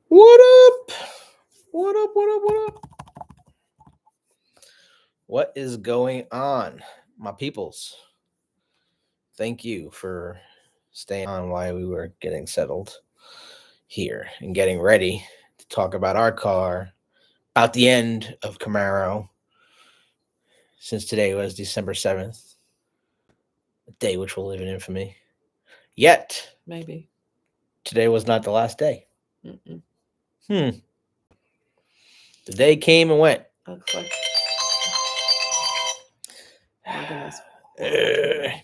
What up? What up? What up? What up? What is going on, my peoples? Thank you for staying on while we were getting settled here and getting ready to talk about our car, about the end of Camaro, since today was December 7th, a day which will live in infamy. Yet, Maybe. today was not the last day. Mm-mm. The day came and went. Looks like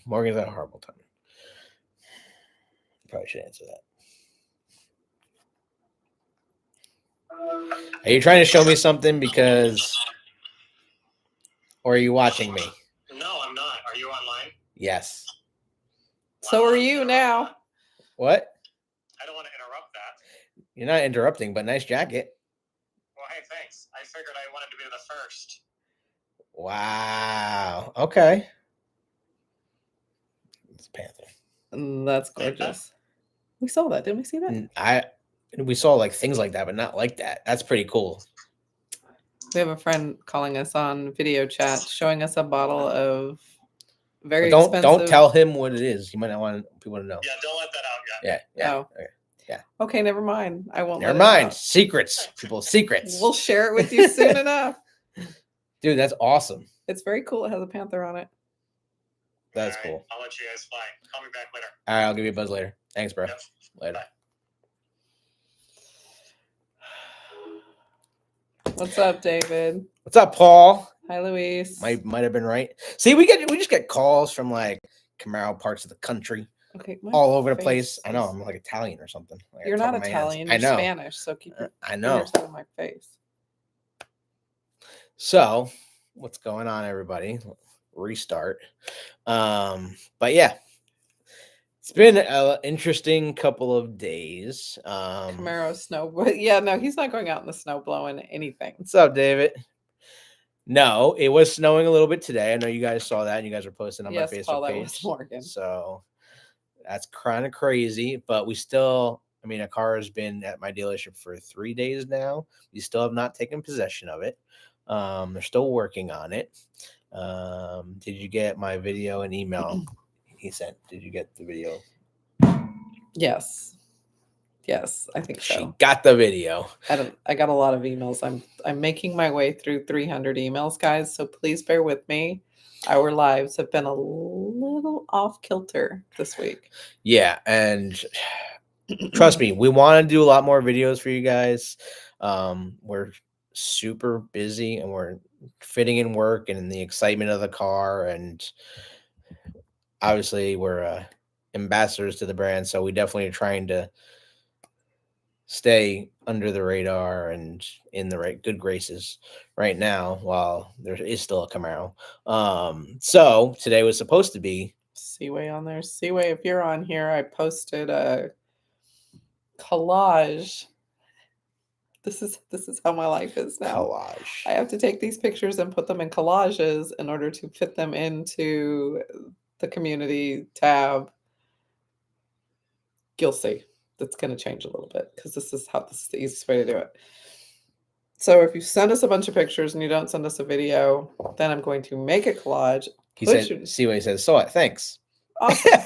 Morgan's had a horrible time. Probably should answer that. Are you trying to show me something because, or are you watching me? No, I'm not. Are you online? Yes. So are you now. What? I don't want to interrupt that. You're not interrupting, but nice jacket. Well, hey, thanks. I figured I wanted to be the first. Wow. Okay. It's Panther. That's gorgeous. We saw that. Didn't we see that? We saw like things like that, but not like that. That's pretty cool. We have a friend calling us on video chat, showing us a bottle of very But expensive. don't tell him what it is. You might not want people to know. Yeah, don't let that out yet. Yeah. Oh. Okay. Yeah. Okay, never mind. I won't. Never let it mind. out. Secrets. People's secrets. We'll share it with you soon enough. Dude, that's awesome. It's very cool. It has a panther on it. That's All right, cool. I'll let you guys fly. Call me back later. All right, I'll give you a buzz later. Thanks, bro. Yep. Later. Bye. What's up, David? What's up, Paul? Hi, Luis. Might have been right. See, we just get calls from like Camaro parts of the country, Okay, my all over the face place. I know is- I'm like Italian or something. Like, You're top not of my hands. Italian. I You're know. Spanish. So keep your I know. fingers out of my face. So, what's going on, everybody? Restart. But yeah, it's been an interesting couple of days. Camaro snow. But yeah, no, he's not going out in the snow blowing anything. What's up, David? No, it was snowing a little bit today. I know you guys saw that, and you guys were posting on Yes, my Facebook Paul, that page. was Morgan. So that's kind of crazy, but we still. I mean, a car has been at my dealership for 3 days now. We still have not taken possession of it. They're still working on it. Did you get my video and email he sent? Did you get the video? Yes. Yes, I think She so. got the video. I got a lot of emails. I'm making my way through 300 emails, guys. So please bear with me. Our lives have been a little off kilter this week. Yeah, and trust me, we want to do a lot more videos for you guys. We're super busy and we're fitting in work and in the excitement of the car, and obviously we're ambassadors to the brand, so we definitely are trying to stay under the radar and in the good graces right now while there is still a Camaro. So today was supposed to be Seaway on there. Seaway, if you're on here, I posted a collage. This is how my life is now. collage. I have to take these pictures and put them in collages in order to fit them into the community tab. You'll see. That's going to change a little bit because this is the easiest way to do it. So if you send us a bunch of pictures and you don't send us a video, then I'm going to make a collage. He said, see what he says. So thanks. Awesome.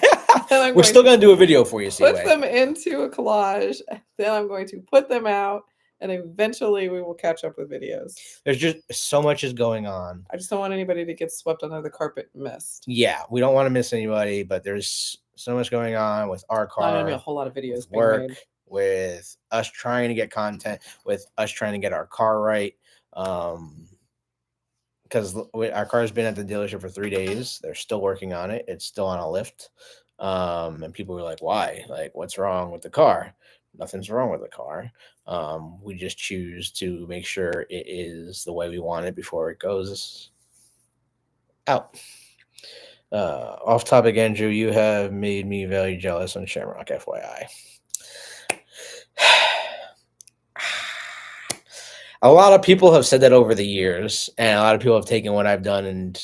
We're still going to do a video for you, put them into a collage. Then I'm going to put them out, and eventually we will catch up with videos. There's just so much is going on. I just don't want anybody to get swept under the carpet and missed. Yeah, we don't want to miss anybody, but there's so much going on with our car. Not going to be a whole lot of videos being work, made. with us trying to get content, with us trying to get our car right. Because our car has been at the dealership for 3 days. They're still working on it. It's still on a lift. And people were like, why? Like, what's wrong with the car? Nothing's wrong with the car. We just choose to make sure it is the way we want it before it goes out. Off topic, Andrew, you have made me very jealous on Shamrock, FYI. A lot of people have said that over the years, and a lot of people have taken what I've done and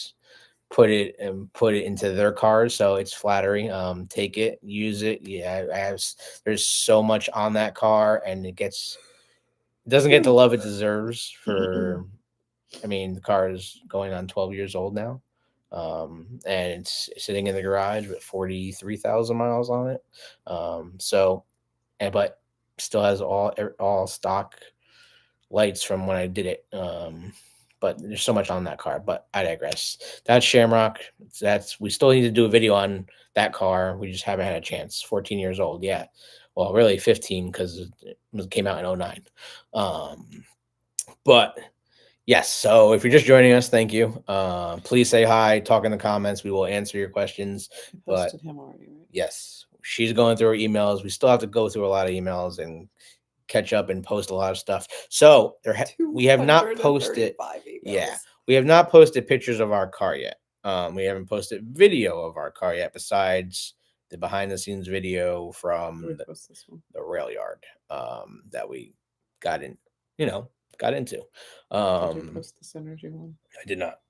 put it into their cars. So it's flattering. Take it, use it. Yeah, there's so much on that car, and it gets doesn't get the love it deserves for. I mean, the car is going on 12 years old now, and it's sitting in the garage with 43,000 miles on it. So, but still has all stock lights from when I did it. But there's so much on that car. But I digress. That's Shamrock. We still need to do a video on that car. We just haven't had a chance. 14 years old. Yeah. Well, really 15 because it came out in 09. But yes. So if you're just joining us, thank you. Please say hi. Talk in the comments. We will answer your questions. I But posted him already, right? yes, she's going through her emails. We still have to go through a lot of emails and catch up and post a lot of stuff. So we have not posted. 235 emails. Yeah, we have not posted pictures of our car yet. We haven't posted video of our car yet, besides the behind the scenes video from Let me post this one. the rail yard that we got in. Got into. Did you post the synergy one? I did not.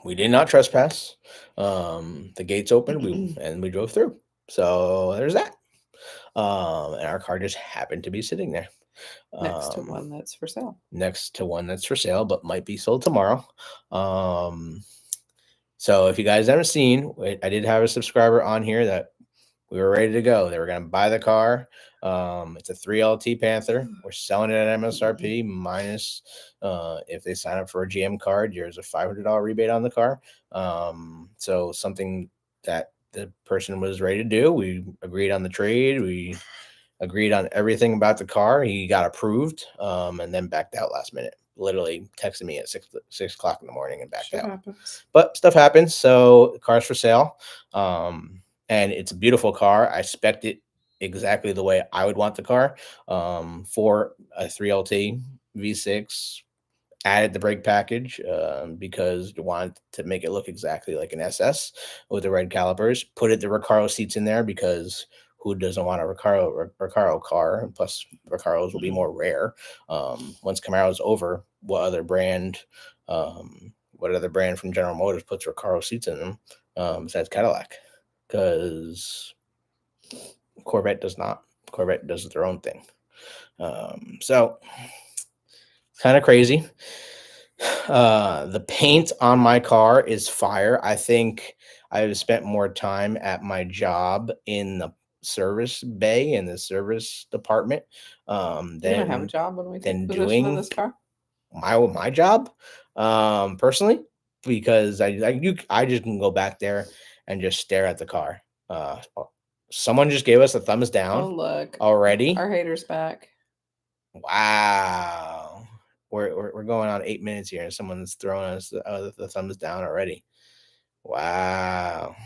We did not trespass. The gates opened, and we drove through. So there's that. And our car just happened to be sitting there. Next to one that's for sale. Next to one that's for sale, but might be sold tomorrow. So if you guys haven't seen, I did have a subscriber on here that we were ready to go. They were going to buy the car. It's a 3LT Panther. We're selling it at MSRP minus if they sign up for a GM card, there's a $500 rebate on the car. So something that the person was ready to do. We agreed on the trade. We agreed on everything about the car. He got approved and then backed out last minute. Literally texted me at 6 o'clock in the morning and backed out. Happens. But stuff happens. So the car's for sale. And it's a beautiful car. I spec'd it exactly the way I would want the car for a 3LT V6. Added the brake package because you wanted to make it look exactly like an SS with the red calipers. Put the Recaro seats in there because who doesn't want a Recaro car? And plus, Recaros will be more rare. Once Camaro's over, what other brand from General Motors puts Recaro seats in them besides Cadillac? Because Corvette does not. Corvette does their own thing. So it's kind of crazy. The paint on my car is fire. I think I've spent more time at my job in the service bay in the service department You're gonna have a job when we take possession doing of this car. my job personally, because I just can go back there and just stare at the car. Someone just gave us a thumbs down. Oh look, already. Our hater's back. Wow. We're going on 8 minutes here and someone's throwing us the thumbs down already. Wow.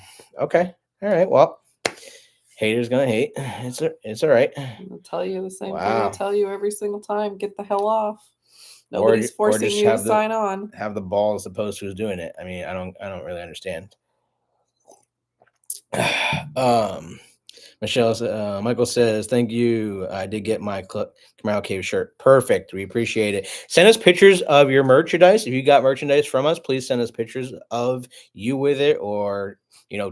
Okay. All right. Well, haters gonna hate. It's all right. I'm gonna tell you the same thing Wow. I tell you every single time. Get the hell off. Nobody's forcing you to sign on. Have the balls opposed to who's doing it. I mean, I don't really understand. Michael says, thank you. I did get my Camaro Cave shirt. Perfect. We appreciate it. Send us pictures of your merchandise. If you got merchandise from us, please send us pictures of you with it, or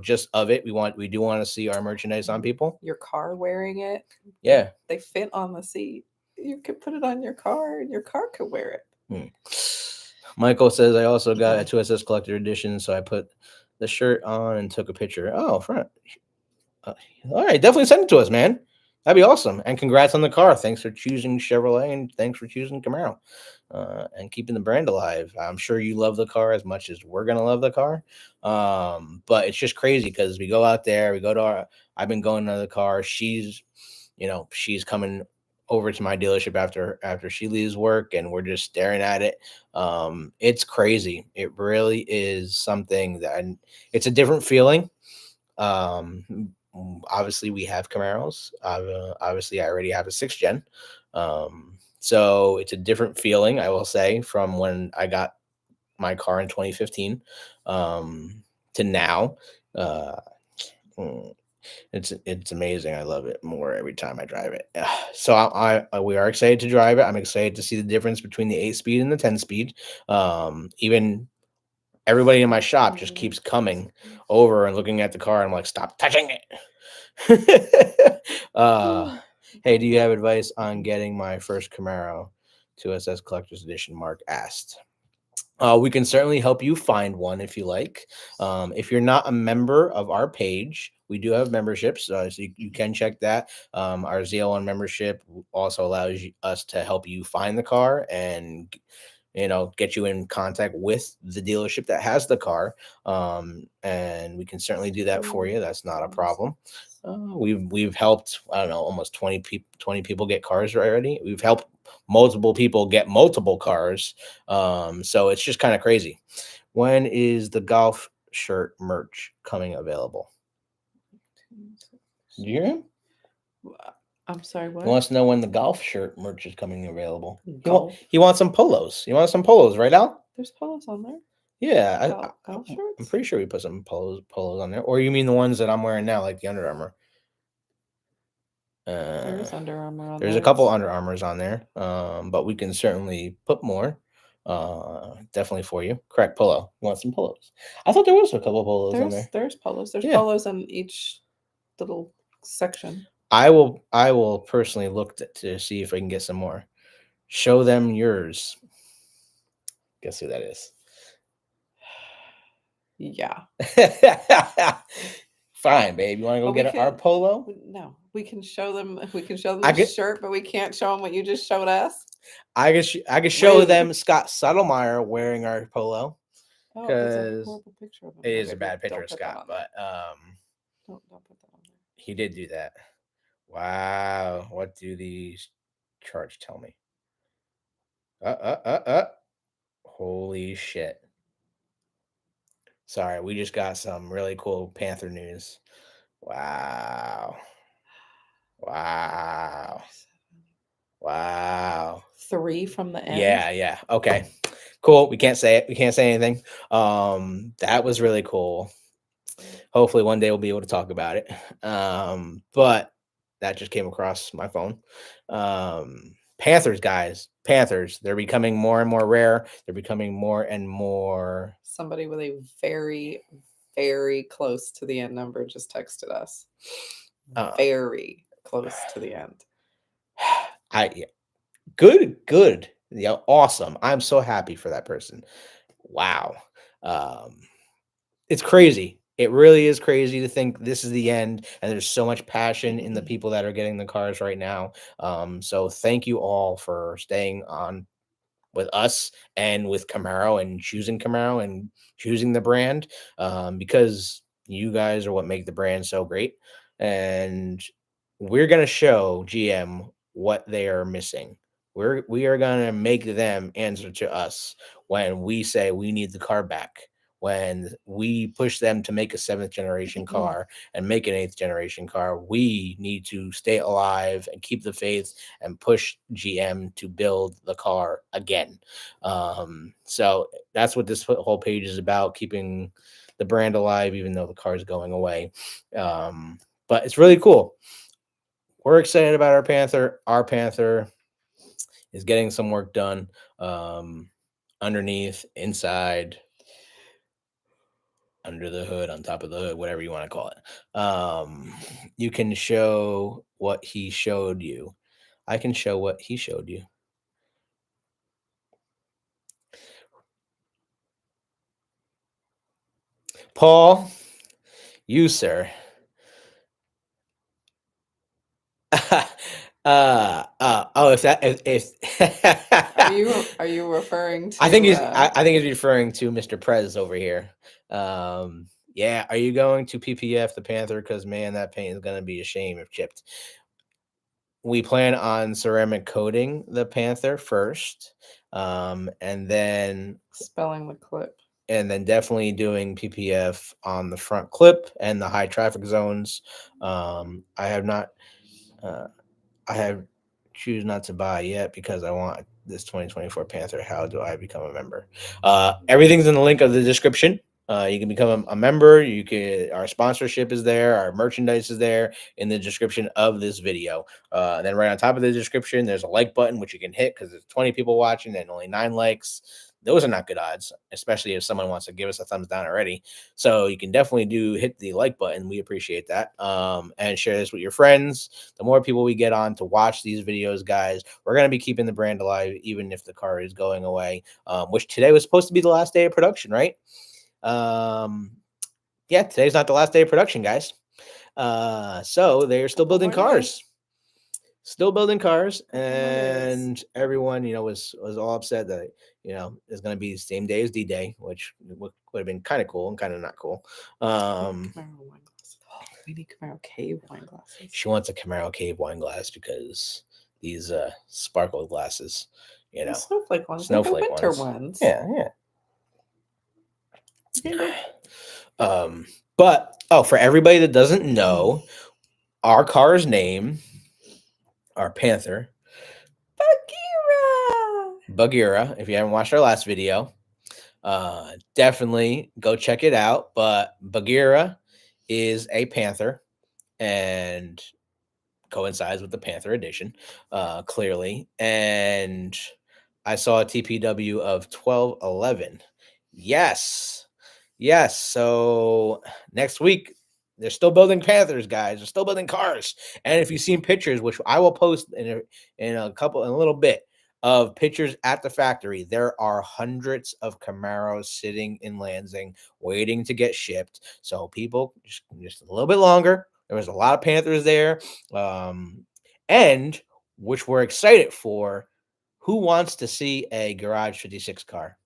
just of it. We do want to see our merchandise on people. Your car wearing it. Yeah. They fit on the seat. You could put it on your car and your car could wear it. Michael says, I also got a 2SS collector edition, so I put the shirt on and took a picture. Oh, front. All right, definitely send it to us, man. That'd be awesome. And congrats on the car. Thanks for choosing Chevrolet, and thanks for choosing Camaro and keeping the brand alive. I'm sure you love the car as much as we're gonna love the car. But it's just crazy because we go out there, I've been going to the car. She's coming over to my dealership after she leaves work, and we're just staring at it. It's crazy. It really is something it's a different feeling. Obviously we have Camaros. Obviously I already have a 6th gen. So it's a different feeling, I will say, from when I got my car in 2015 to now. It's amazing. I love it more every time I drive it. So we are excited to drive it. I'm excited to see the difference between the 8-speed and the 10-speed. Even everybody in my shop just keeps coming over and looking at the car. And I'm like, stop touching it. Hey, do you have advice on getting my first Camaro to SS Collector's Edition? Mark asked. We can certainly help you find one if you like. If you're not a member of our page, we do have memberships, so you can check that. Our ZL1 membership also allows us to help you find the car and get you in contact with the dealership that has the car, and we can certainly do that for you. That's not a problem. We've helped, I don't know, almost 20 people get cars already. We've helped multiple people get multiple cars, so it's just kind of crazy. When is the golf shirt merch coming available? Do you hear him? I'm sorry, He what? wants to know when the golf shirt merch is coming available. Golf? He wants some polos. You want some polos, right, Al? There's polos on there. Yeah, Golf I'm shirts? pretty sure we put some polos on there. Or you mean the ones that I'm wearing now, like the Under Armour? There's Under Armour on There's there. a couple Under Armours on there, but we can certainly put more. Definitely for you. Correct, polo. You want some polos? I thought there was a couple polos on there. There's polos. There's Yeah. polos in each little section. I will personally look to see if I can get some more. Show them yours. Guess who that is? Yeah. Fine, babe. You want to go get our polo? No, we can show them. We can show them the shirt, but we can't show them what you just showed us. I can show them Scott Suttlemeyer wearing our polo. Oh, that's a horrible picture of him. It is a bad picture of Scott, but don't put that on there. He did do that. Wow, what do these charts tell me? Holy shit. Sorry, we just got some really cool Panther news. Wow. 3 from the end. Yeah. Okay. Cool. We can't say it. We can't say anything. That was really cool. Hopefully one day we'll be able to talk about it. But that just came across my phone. Panthers, guys. Panthers. They're becoming more and more rare. They're becoming more and more. Somebody with a very, very close to the end number just texted us. Very close to the end. Good. Yeah, awesome. I'm so happy for that person. Wow. It's crazy. It really is crazy to think this is the end, and there's so much passion in the people that are getting the cars right now. So thank you all for staying on with us and with Camaro and choosing the brand, because you guys are what make the brand so great. And we're going to show GM what they are missing. We are going to make them answer to us when we say we need the car back. When we push them to make a 7th generation car and make an 8th generation car, we need to stay alive and keep the faith and push GM to build the car again. So that's what this whole page is about, keeping the brand alive, even though the car is going away. But it's really cool. We're excited about our Panther. Our Panther is getting some work done, underneath, inside, under the hood, on top of the hood, whatever you want to call it. You can show what he showed you. I can show what he showed you. Paul, you, sir. Are you referring to? I think he's referring to Mr. Prez over here. Yeah. Are you going to PPF the Panther? Because man, that paint is gonna be a shame if chipped. We plan on ceramic coating the Panther first, and then spelling the clip. And then definitely doing PPF on the front clip and the high traffic zones. I have choose not to buy yet because I want this 2024 Panther. How do I become a member? Everything's in the link of the description. You can become a member. Our sponsorship is there. Our merchandise is there in the description of this video. Then right on top of the description, there's a like button, which you can hit because there's 20 people watching and only 9 likes. those are not good odds, especially if someone wants to give us a thumbs down already. So you can definitely hit the like button. We appreciate that. And share this with your friends. The more people we get on to watch these videos, guys, we're going to be keeping the brand alive, even if the car is going away, which today was supposed to be the last day of production, right? Yeah, today's not the last day of production, guys. So they're still building cars. Still building cars, and everyone, was all upset that it's going to be the same day as D-Day, which would have been kind of cool and kind of not cool. Camaro wine glasses. Oh, we need Camaro cave wine glasses. She wants a Camaro cave wine glass because these sparkle glasses, The snowflake ones, snowflake winter ones. Yeah. But for everybody that doesn't know, our car's name, our Panther, Bagheera. If you haven't watched our last video, definitely go check it out. But Bagheera is a Panther and coincides with the Panther edition, clearly. And I saw a TPW of 1211. Yes. So next week, they're still building Panthers, guys. They're still building cars. And if you've seen pictures, which I will post in a little bit, of pictures at the factory, there are hundreds of Camaros sitting in Lansing waiting to get shipped. So people, just a little bit longer. There was a lot of Panthers there, and which we're excited for. Who wants to see a Garage 56 car?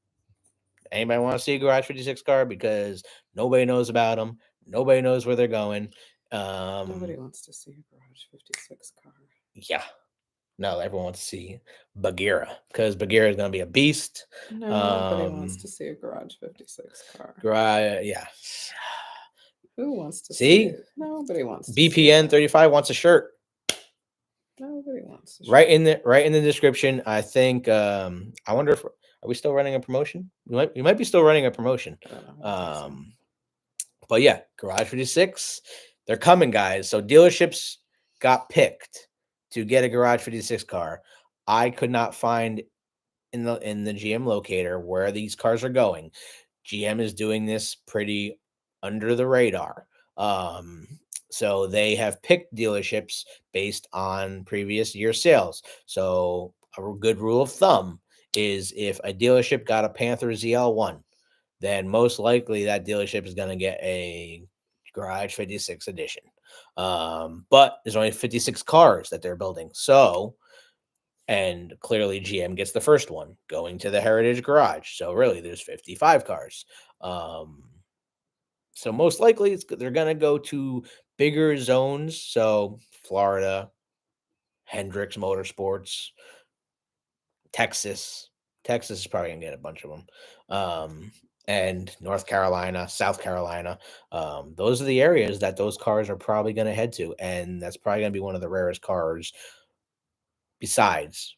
Anybody want to see a Garage 56 car? Because nobody knows about them. Nobody knows where they're going. Nobody wants to see a Garage 56 car. Yeah. No, everyone wants to see Bagheera because Bagheera is going to be a beast. Nobody wants to see a Garage 56 car. Yeah. Who wants to see it? Nobody wants to BPN 35 wants a shirt. Nobody wants to. Right in the description. I think I wonder if are we still running a promotion? We might be still running a promotion. But yeah, Garage 56, they're coming, guys. So dealerships got picked to get a Garage 56 car. I could not find in the GM locator where these cars are going. GM is doing this pretty under the radar. So they have picked dealerships based on previous year sales. So a good rule of thumb is if a dealership got a Panther ZL1, then most likely that dealership is going to get a Garage 56 edition. But there's only 56 cars that they're building. So, and clearly GM gets the first one going to the Heritage Garage. So really there's 55 cars. So most likely they're going to go to bigger zones. So Florida, Hendricks Motorsports, Texas is probably going to get a bunch of them. And North Carolina, South Carolina. Those are the areas that those cars are probably going to head to. And that's probably going to be one of the rarest cars besides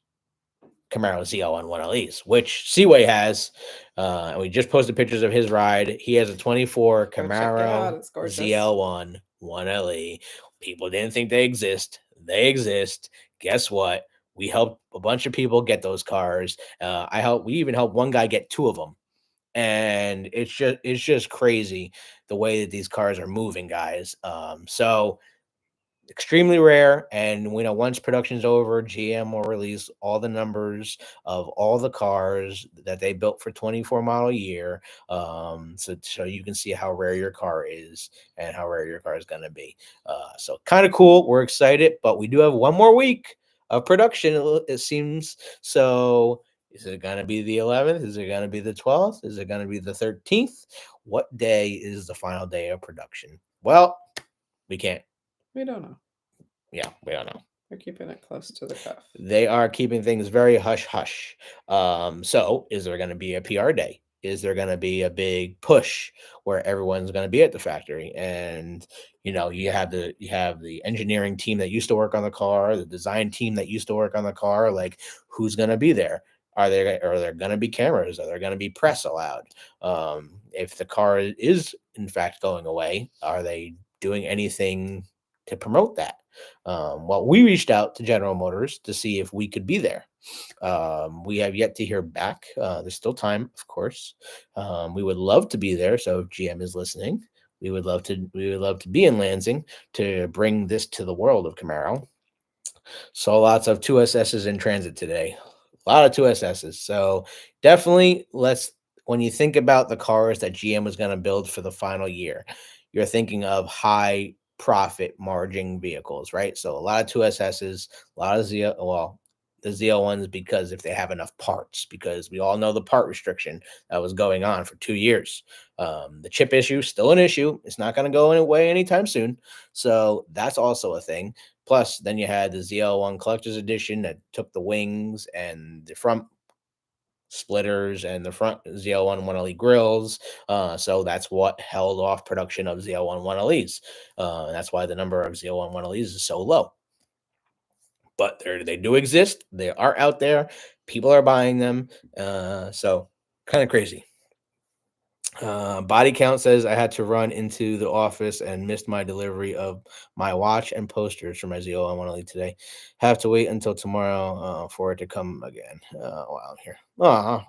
Camaro ZL on 1LEs, which Seaway has. And we just posted pictures of his ride. He has a 24 Camaro ZL1 1LE. People didn't think they exist. They exist. Guess what? We helped a bunch of people get those cars. We even helped one guy get two of them. And it's just crazy the way that these cars are moving, guys. So extremely rare, and once production's over, GM will release all the numbers of all the cars that they built for 24 model year, so you can see how rare your car is and how rare your car is going to be. So kind of cool. We're excited, but we do have one more week of production, it seems. So is it going to be the 11th? Is it going to be the 12th? Is it going to be the 13th? What day is the final day of production? Well, we can't. We don't know. Yeah, we don't know. They're keeping it close to the cuff. They are keeping things very hush-hush. So is there going to be a PR day? Is there going to be a big push where everyone's going to be at the factory? And, you have the engineering team that used to work on the car, the design team that used to work on the car. Like, who's going to be there? Are there going to be cameras? Are there going to be press allowed? If the car is, in fact, going away, are they doing anything to promote that? Well, we reached out to General Motors to see if we could be there. We have yet to hear back. There's still time, of course. We would love to be there. So if GM is listening, we would love to. We would love to be in Lansing to bring this to the world of Camaro. So lots of 2SSs in transit today. A lot of 2SSs. So definitely when you think about the cars that GM was going to build for the final year, you're thinking of high profit margin vehicles, right? So a lot of 2SSs, a lot of the ZL1s, because if they have enough parts, because we all know the part restriction that was going on for 2 years. The chip issue still an issue. It's not going to go away anytime soon. So that's also a thing. Plus, then you had the ZL1 Collector's Edition that took the wings and the front splitters and the front ZL1 1LE grills. So that's what held off production of ZL1 1LEs. That's why the number of ZL1 1LEs is so low. But they do exist. They are out there. People are buying them. So kind of crazy. Body count says I had to run into the office and missed my delivery of my watch and posters for my ZO I want to leave today. Have to wait until tomorrow for it to come again. Wow, here. Oh,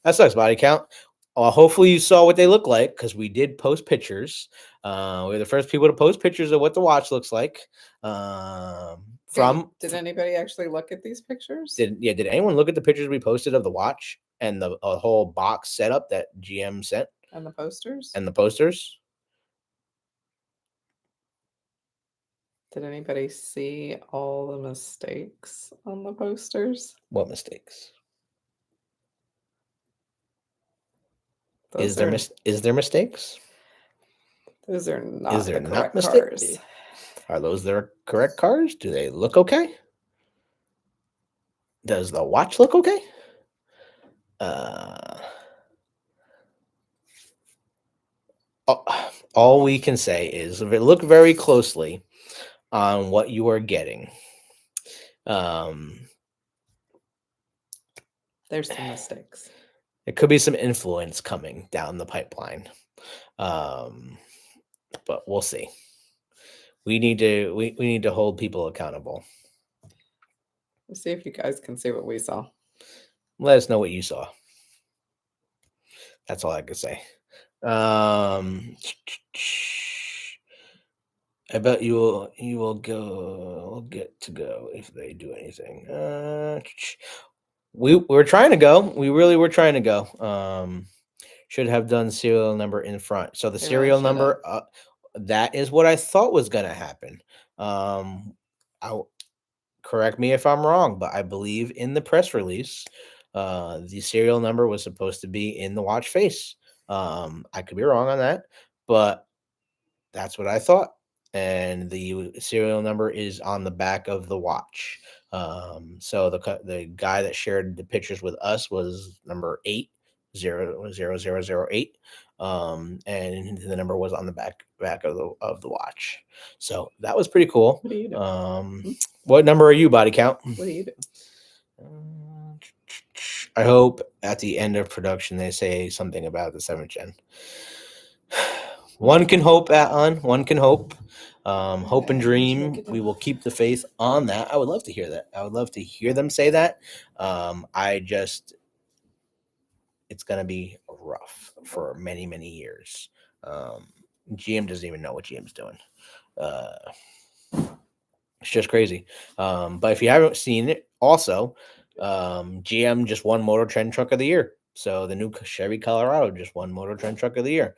that sucks. Body count. Hopefully you saw what they look like because we did post pictures. We're the first people to post pictures of what the watch looks like. Did anybody actually look at these pictures? Did anyone look at the pictures we posted of the watch and the whole box setup that GM sent? And the posters? And the posters? Did anybody see all the mistakes on the posters? What mistakes? Those Is there mistakes? Those are not Is there the not correct mistakes? cars. Are those the correct cars? Do they look okay? Does the watch look okay? All we can say is if it look very closely on what you are getting. There's some mistakes. There could be some influence coming down the pipeline. But we'll see. We need to hold people accountable. Let's see if you guys can see what we saw. Let us know what you saw. That's all I can say. I bet you will get to go if they do anything. We're trying to go. We really were trying to go. Should have done serial number in front. So the serial number, that is what I thought was going to happen. Correct me if I'm wrong, but I believe in the press release, the serial number was supposed to be in the watch face. I could be wrong on that, but that's what I thought. And the serial number is on the back of the watch. So the guy that shared the pictures with us was number 80008. And the number was on the back of the watch. So that was pretty cool. What do you do? What number are you, body count? What do you do? I hope at the end of production they say something about the 7th gen. One can hope, one can hope. Hope and dream. We will keep the faith on that. I would love to hear that. I would love to hear them say that. It's going to be rough for many, many years. GM doesn't even know what GM's doing. It's just crazy. But if you haven't seen it, also, GM just won Motor Trend Truck of the Year. So the new Chevy Colorado just won Motor Trend Truck of the Year.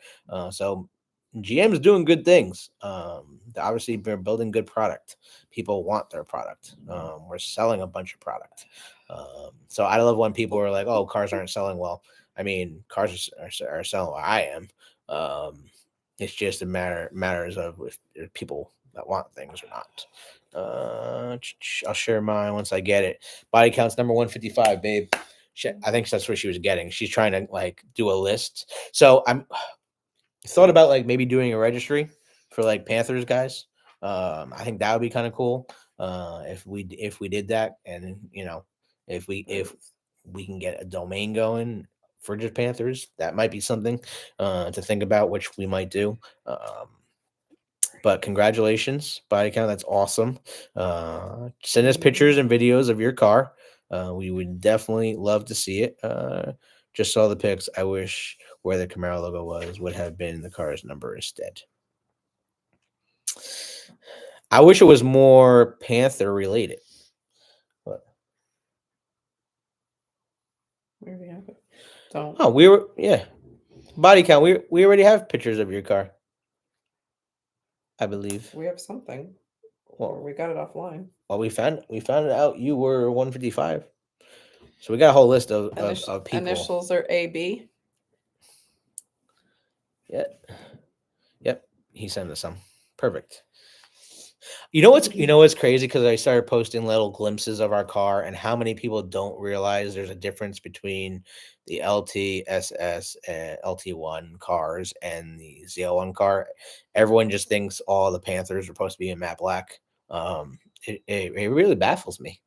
So GM is doing good things. Obviously, we're building good product. People want their product. We're selling a bunch of product. So I love when people are like, "Oh, cars aren't selling well." I mean, cars are selling well. I am. It's just a matters of if there are people that want things or not. I'll share mine once I get it. Body count's number 155, babe. I think that's what she was getting. She's trying to like do a list. So I'm thought about like maybe doing a registry for like Panthers guys. I think that would be kind of cool. If we did that, and if we can get a domain going for just Panthers, that might be something to think about, which we might do. But congratulations, body count. That's awesome. Send us pictures and videos of your car. We would definitely love to see it. Just saw the pics. I wish where the Camaro logo would have been the car's number instead. I wish it was more Panther related. But We already have it. Don't. oh, body count. We already have pictures of your car. I believe. We have something. Or Well, we got it offline. well, we found it out. You were 155. So we got a whole list of people. Initials are AB. Yep. He sent us some. Perfect. You know what's crazy, because I started posting little glimpses of our car, and how many people don't realize there's a difference between the LT, SS, and LT1 cars and the ZL1 car. Everyone just thinks all the Panthers are supposed to be in matte black. It really baffles me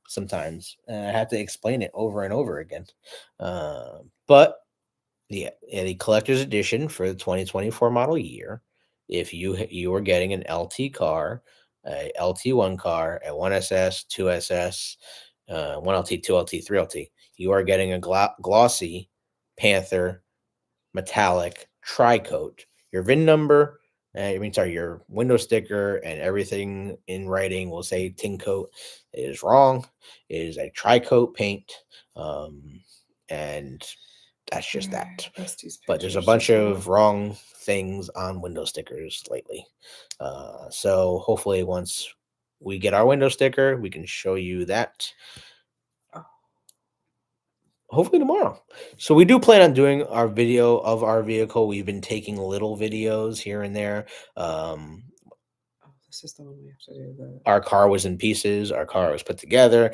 sometimes. I have to explain it over and over again. But the collector's edition for the 2024 model year, if you are getting an LT car, a LT1 car, a 1SS, 2SS, 1LT, 2LT, 3LT, you are getting a glossy Panther metallic tri-coat. Your VIN number, your window sticker and everything in writing will say tin coat. It is wrong. It is a tri-coat paint. And that's just that. But there's a bunch of wrong things on window stickers lately. So hopefully once we get our window sticker, we can show you that. Hopefully tomorrow. So we do plan on doing our video of our vehicle. We've been taking little videos here and there. This is the one we have to do. Our car was in pieces. Our car was put together.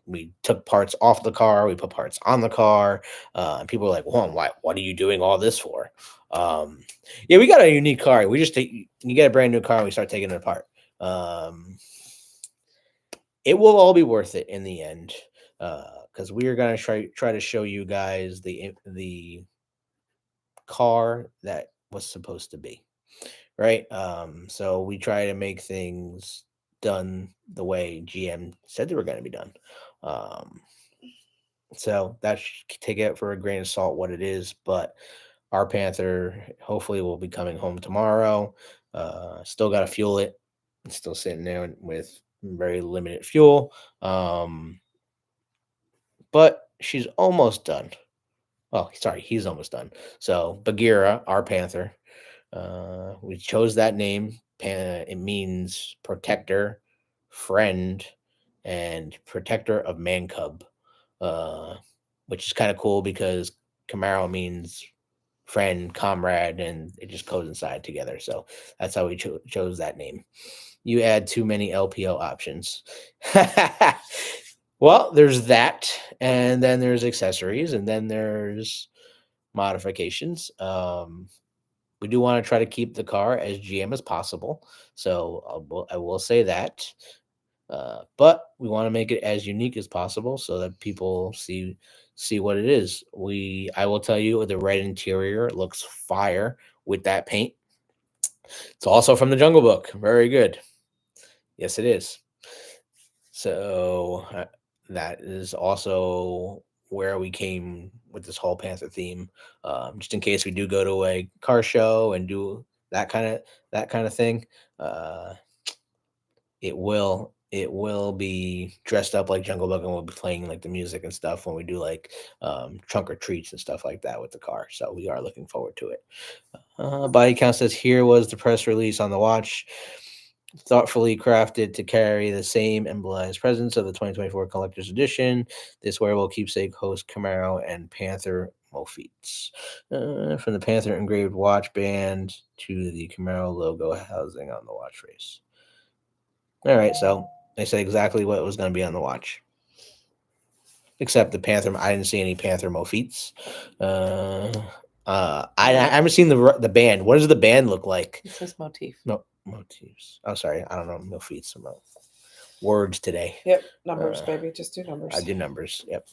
We took parts off the car. We put parts on the car. And people were like, "Well, what are you doing all this for?" Yeah, we got a unique car. We just you get a brand new car and we start taking it apart. It will all be worth it in the end, because we are going to try to show you guys the car that was supposed to be, right? So we try to make things done the way GM said they were going to be done. So that should take it for a grain of salt what it is, but our Panther hopefully will be coming home tomorrow. Still got to fuel it. It's still sitting there with very limited fuel. But she's almost done. Oh, sorry, he's almost done. So Bagheera, our Panther, we chose that name. It means protector, friend, and protector of man cub, which is kind of cool because Camaro means friend, comrade, and it just goes inside together. So that's how we chose that name. You add too many LPO options. Well, there's that, and then there's accessories, and then there's modifications. We do want to try to keep the car as GM as possible, so I will say that. But we want to make it as unique as possible so that people see what it is. I will tell you, the red interior looks fire with that paint. It's also from the Jungle Book. Very good. Yes, it is. So that is also where we came with this whole Panther theme. Just in case we do go to a car show and do that kind of thing, it will be dressed up like Jungle Book, and we'll be playing like the music and stuff when we do like trunk or treats and stuff like that with the car. So we are looking forward to it. Body count says here was the press release on the watch, thoughtfully crafted to carry the same emblazoned presence of the 2024 collector's edition. This wearable keepsake hosts Camaro and Panther Mofeets. From the Panther engraved watch band to the Camaro logo housing on the watch face. All right, so they said exactly what was going to be on the watch. Except the Panther, I didn't see any Panther Mofeets. I haven't seen the band. What does the band look like? It says motif. No motifs. Oh, sorry, I don't know. Mofeets. Words today. Yep, numbers, baby. Just do numbers. I do numbers. Yep.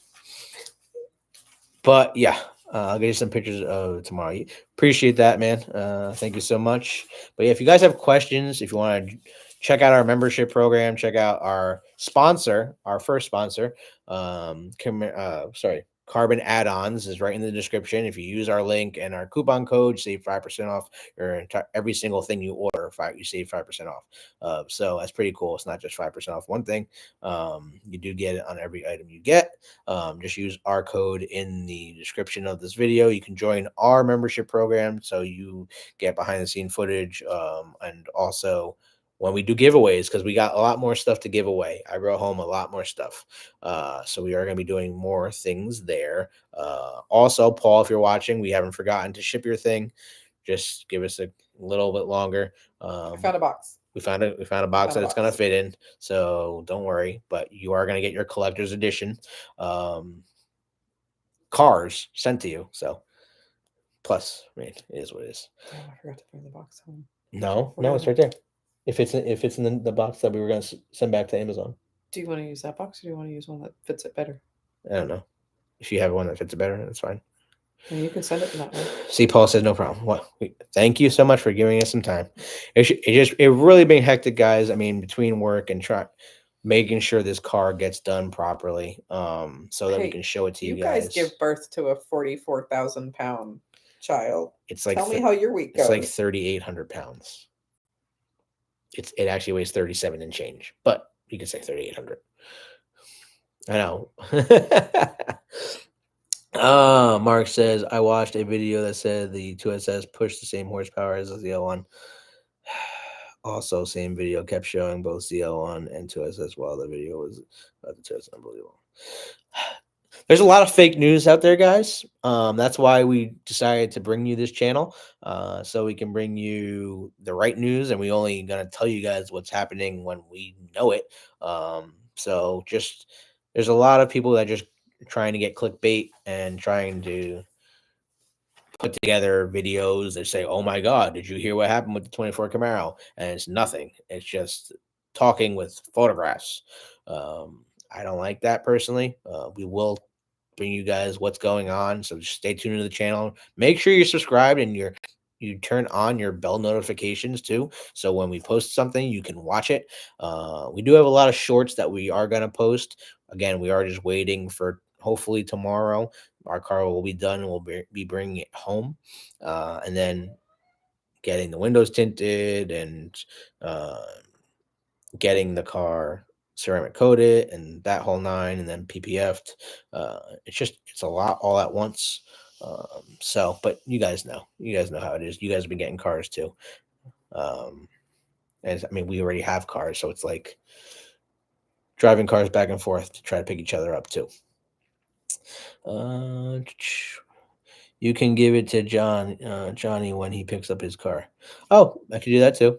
But yeah, I'll get you some pictures of tomorrow. Appreciate that, man. Thank you so much. But yeah, if you guys have questions, if you want to check out our membership program, check out our sponsor, our first sponsor. Carbon add-ons is right in the description. If you use our link and our coupon code, save 5% off every single thing you order. You save 5% off. So that's pretty cool. It's not just 5% off one thing. You do get it on every item you get. Just use our code in the description of this video. You can join our membership program so you get behind the scene footage, and also when we do giveaways, because we got a lot more stuff to give away. I brought home a lot more stuff. So we are going to be doing more things there. Also, Paul, if you're watching, we haven't forgotten to ship your thing. Just give us a little bit longer. I found a box. We found a box that it's going to fit in, so don't worry. But you are going to get your collector's edition cars sent to you. So plus, I mean, it is what it is. Damn, I forgot to bring the box home. No, it's right there. If it's in the box that we were going to send back to Amazon. Do you want to use that box, or do you want to use one that fits it better? I don't know. If you have one that fits it better, that's fine. And you can send it that way. See, Paul says no problem. Well, thank you so much for giving us some time. It really been hectic, guys. I mean, between work and making sure this car gets done properly, so that we can show it to you guys. You guys give birth to a 44,000 pound child. It's like tell me how your week goes. It's like 3,800 pounds. It actually weighs 37 and change, but you can say 3,800. I know. Mark says, I watched a video that said the 2SS pushed the same horsepower as the ZL1. Also, same video kept showing both ZL1 and 2SS while the video was about the 2SS. Unbelievable. There's a lot of fake news out there, guys. That's why we decided to bring you this channel, so we can bring you the right news, and we only gonna tell you guys what's happening when we know it. So just there's a lot of people that just trying to get clickbait and trying to put together videos that say, "Oh my God, did you hear what happened with the 24 Camaro?" And it's nothing. It's just talking with photographs. I don't like that personally. We will bring you guys what's going on, so just stay tuned to the channel. Make sure you're subscribed and you turn on your bell notifications too, so when we post something you can watch it. We do have a lot of shorts that we are going to post. Again, we are just waiting for hopefully tomorrow our car will be done and we'll be bringing it home, and then getting the windows tinted and getting the car ceramic coated and that whole nine, and then PPF'd. It's a lot all at once. So, but you guys know how it is. You guys have been getting cars too. And I mean, we already have cars, so it's like driving cars back and forth to try to pick each other up too. You can give it to Johnny when he picks up his car. Oh, I can do that too.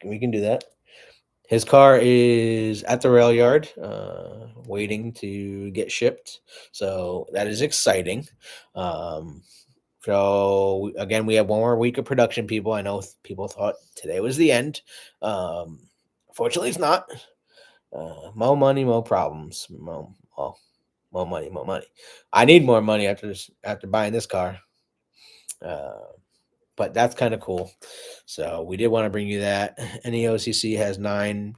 We can do that. His car is at the rail yard, waiting to get shipped. So that is exciting. So again, we have one more week of production, people. I know people thought today was the end. Fortunately, it's not. More money, more problems. More money, more money. I need more money after buying this car. But that's kind of cool. So we did want to bring you that. NEOCC has 9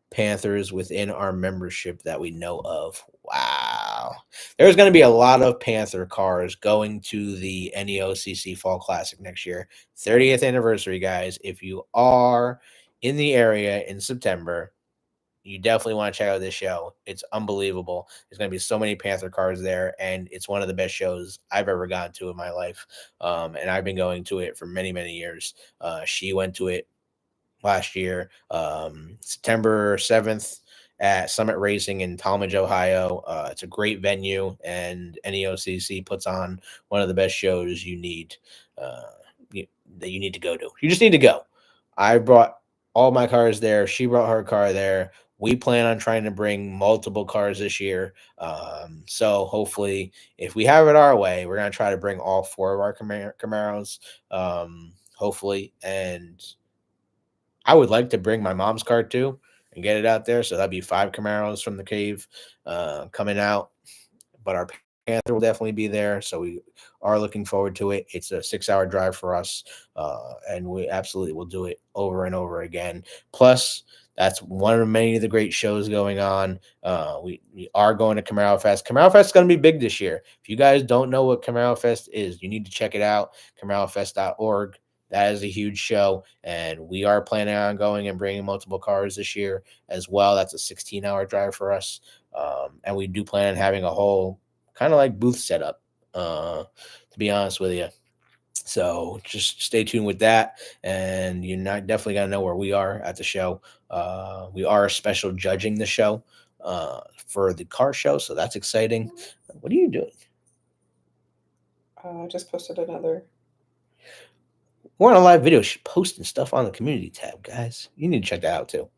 Panthers within our membership that we know of. Wow. There's going to be a lot of Panther cars going to the NEOCC Fall Classic next year. 30th anniversary, guys. If you are in the area in September, you definitely want to check out this show. It's unbelievable. There's going to be so many Panther cars there, and it's one of the best shows I've ever gone to in my life. And I've been going to it for many, many years. She went to it last year, September 7th at Summit Racing in Talmadge, Ohio. It's a great venue, and NEOCC puts on one of the best shows you need that you need to go to. You just need to go. I brought all my cars there. She brought her car there. We plan on trying to bring multiple cars this year. So hopefully, if we have it our way, we're going to try to bring all 4 of our Camaros, hopefully. And I would like to bring my mom's car too and get it out there. So that'd be 5 Camaros from the cave coming out. But our Panther will definitely be there, so we are looking forward to it. It's a 6-hour drive for us, and we absolutely will do it over and over again. Plus, that's one of many of the great shows going on. We are going to Camaro Fest. Camaro Fest is going to be big this year. If you guys don't know what Camaro Fest is, you need to check it out. CamaroFest.org. That is a huge show, and we are planning on going and bringing multiple cars this year as well. That's a 16-hour drive for us, and we do plan on having a whole kind of like booth setup. To be honest with you, so just stay tuned with that, and you're not definitely gonna know where we are at the show. We are special judging the show for the car show, so that's exciting. What are you doing? I just posted another. We're on a live video, posting stuff on the community tab, guys. You need to check that out too.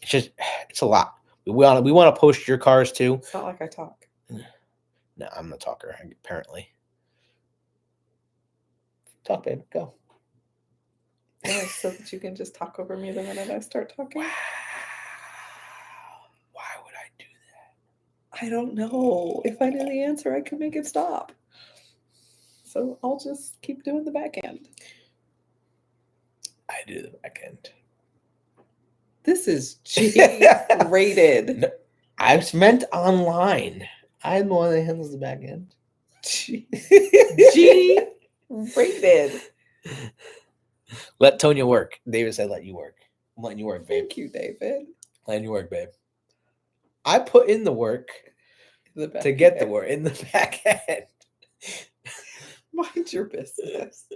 It's a lot. We want to post your cars too. It's not like I talk. No, I'm the talker, apparently. Talk, babe. Go. Yeah, so that you can just talk over me the minute I start talking. Wow. Why would I do that? I don't know. If I knew the answer, I could make it stop. So I'll just keep doing the back end. I do the back end. This is G-rated. No, I meant online. I'm the one that handles the back end. G-rated. Let Tonya work. David said, let you work. I'm letting you work, babe. Thank you, David. Letting you work, babe. I put in the work to get the work in the back end. Mind your business.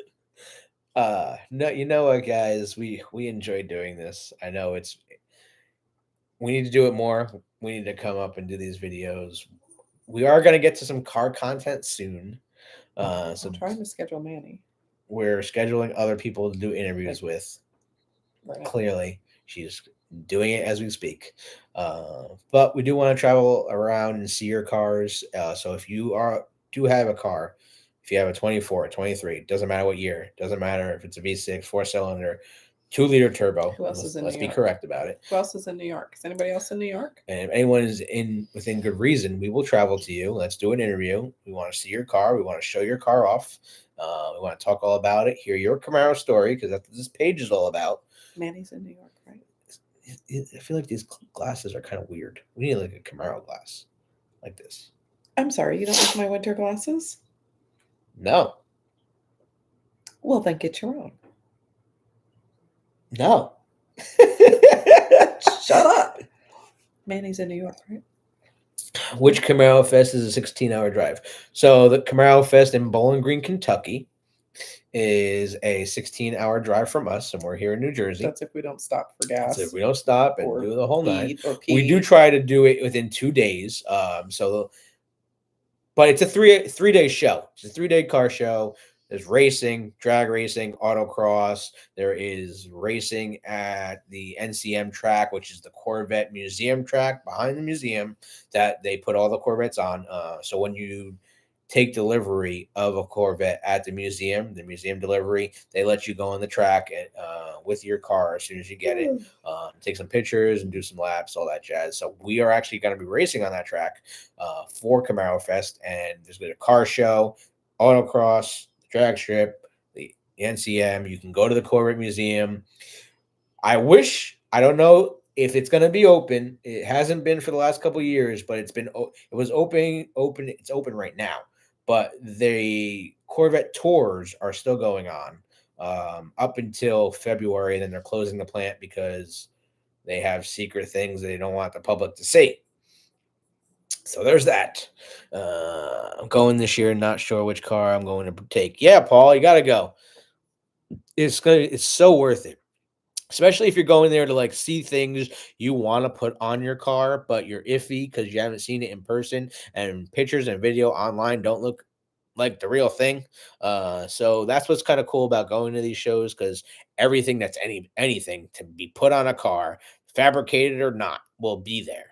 No, you know what, guys? We enjoy doing this. I know we need to do it more. We need to come up and do these videos. We are going to get to some car content soon. So I'm trying to schedule Manny. We're scheduling other people to do interviews with. Right. Clearly, she's doing it as we speak. But we do want to travel around and see your cars. So if you do have a car, if you have a 24, 23, doesn't matter what year, doesn't matter if it's a V6, 4-cylinder, 2-liter turbo. Who else is in Let's New be York? correct about it. Who else is in New York? Is anybody else in New York? And if anyone is within good reason, we will travel to you. Let's do an interview. We want to see your car. We want to show your car off. We want to talk all about it. Hear your Camaro story, because that's what this page is all about. Manny's in New York, right? I feel like these glasses are kind of weird. We need like a Camaro glass like this. I'm sorry, you don't like my winter glasses? No. Well, then get your own. No. Shut up. Manny's in New York, right? Which Camaro Fest is a 16-hour drive? So the Camaro Fest in Bowling Green, Kentucky is a 16-hour drive from us, and we're here in New Jersey. That's if we don't stop for gas. So if we don't stop and or do the whole night. eat or pee. We do try to do it within 2 days. But it's a three-day show. It's a 3-day car show. There's racing, drag racing, autocross. There is racing at the NCM track, which is the Corvette Museum track behind the museum that they put all the Corvettes on. So when you take delivery of a Corvette at the museum delivery, they let you go on the track with your car as soon as you get it, take some pictures and do some laps, all that jazz. So we are actually going to be racing on that track for Camaro Fest, and there's going to be a car show, autocross, drag strip, the NCM. You can go to the Corvette Museum. I don't know if it's going to be open. It hasn't been for the last couple of years, but it was open. It's open right now. But the Corvette tours are still going on up until February. And then they're closing the plant because they have secret things they don't want the public to see. So there's that. I'm going this year, not sure which car I'm going to take. Yeah, Paul, you got to go. It's so worth it. Especially if you're going there to like see things you want to put on your car, but you're iffy because you haven't seen it in person, and pictures and video online don't look like the real thing. So that's what's kind of cool about going to these shows, because everything that's anything to be put on a car, fabricated or not, will be there.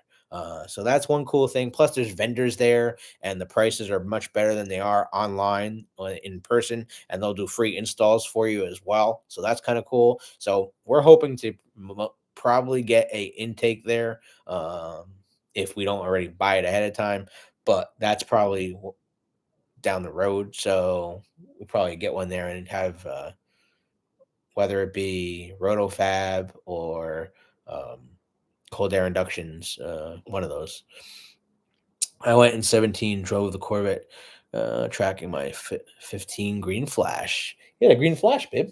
So that's one cool thing. Plus, there's vendors there, and the prices are much better than they are online in person, and they'll do free installs for you as well. So that's kind of cool. So we're hoping to probably get a intake there if we don't already buy it ahead of time. but that's probably down the road. So we'll probably get one there and have whether it be rotofab or cold air inductions, one of those. I went in 17, drove the Corvette, tracking my 15 green flash. Yeah, the green flash, babe.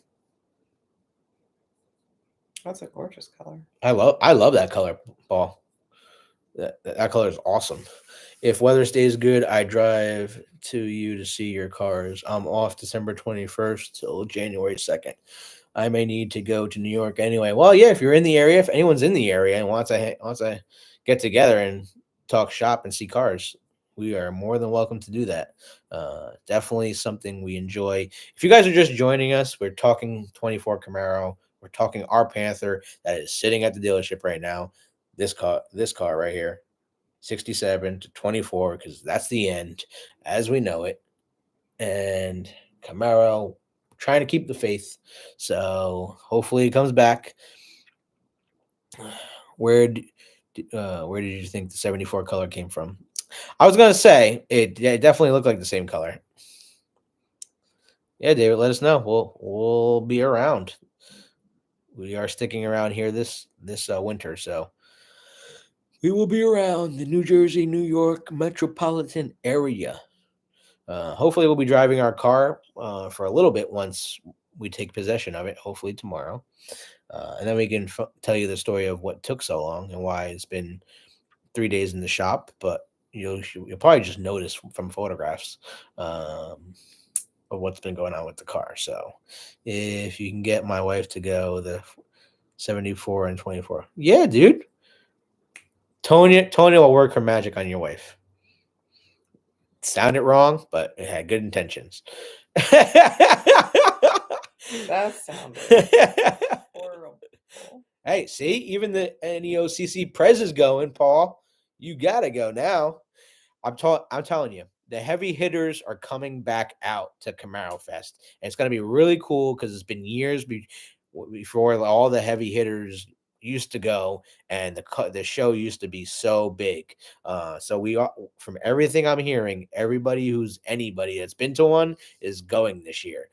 That's a gorgeous color. I love that color, Paul. That color is awesome. If weather stays good, I drive to you to see your cars. I'm off December 21st till January 2nd. I may need to go to New York anyway. Well, yeah, if you're in the area, if anyone's in the area and wants to get together and talk shop and see cars, we are more than welcome to do that. Definitely something we enjoy. If you guys are just joining us, we're talking 24 Camaro. We're talking our Panther that is sitting at the dealership right now. This car right here, 67 to 24, because that's the end as we know it. And Camaro trying to keep the faith. So hopefully it comes back. Where did you think the 74 color came from? I was gonna say it definitely looked like the same color. Yeah, David, let us know. We'll be around. We are sticking around here this winter, so we will be around the New Jersey, New York metropolitan area. Hopefully, we'll be driving our car for a little bit once we take possession of it. Hopefully tomorrow, and then we can tell you the story of what took so long and why it's been 3 days in the shop. But you'll probably just notice from photographs of what's been going on with the car. So, if you can get my wife to go the 74 and 24, yeah, dude. Tonya will work her magic on your wife. Sounded wrong, but it had good intentions. That sounded horrible. Hey, see, even the NEOCC Prez is going, Paul. You gotta go now. I'm telling you, the heavy hitters are coming back out to Camaro Fest. And it's gonna be really cool because it's been years before all the heavy hitters used to go, and the show used to be so big. So we are, from everything I'm hearing, anybody that's been to one is going this year.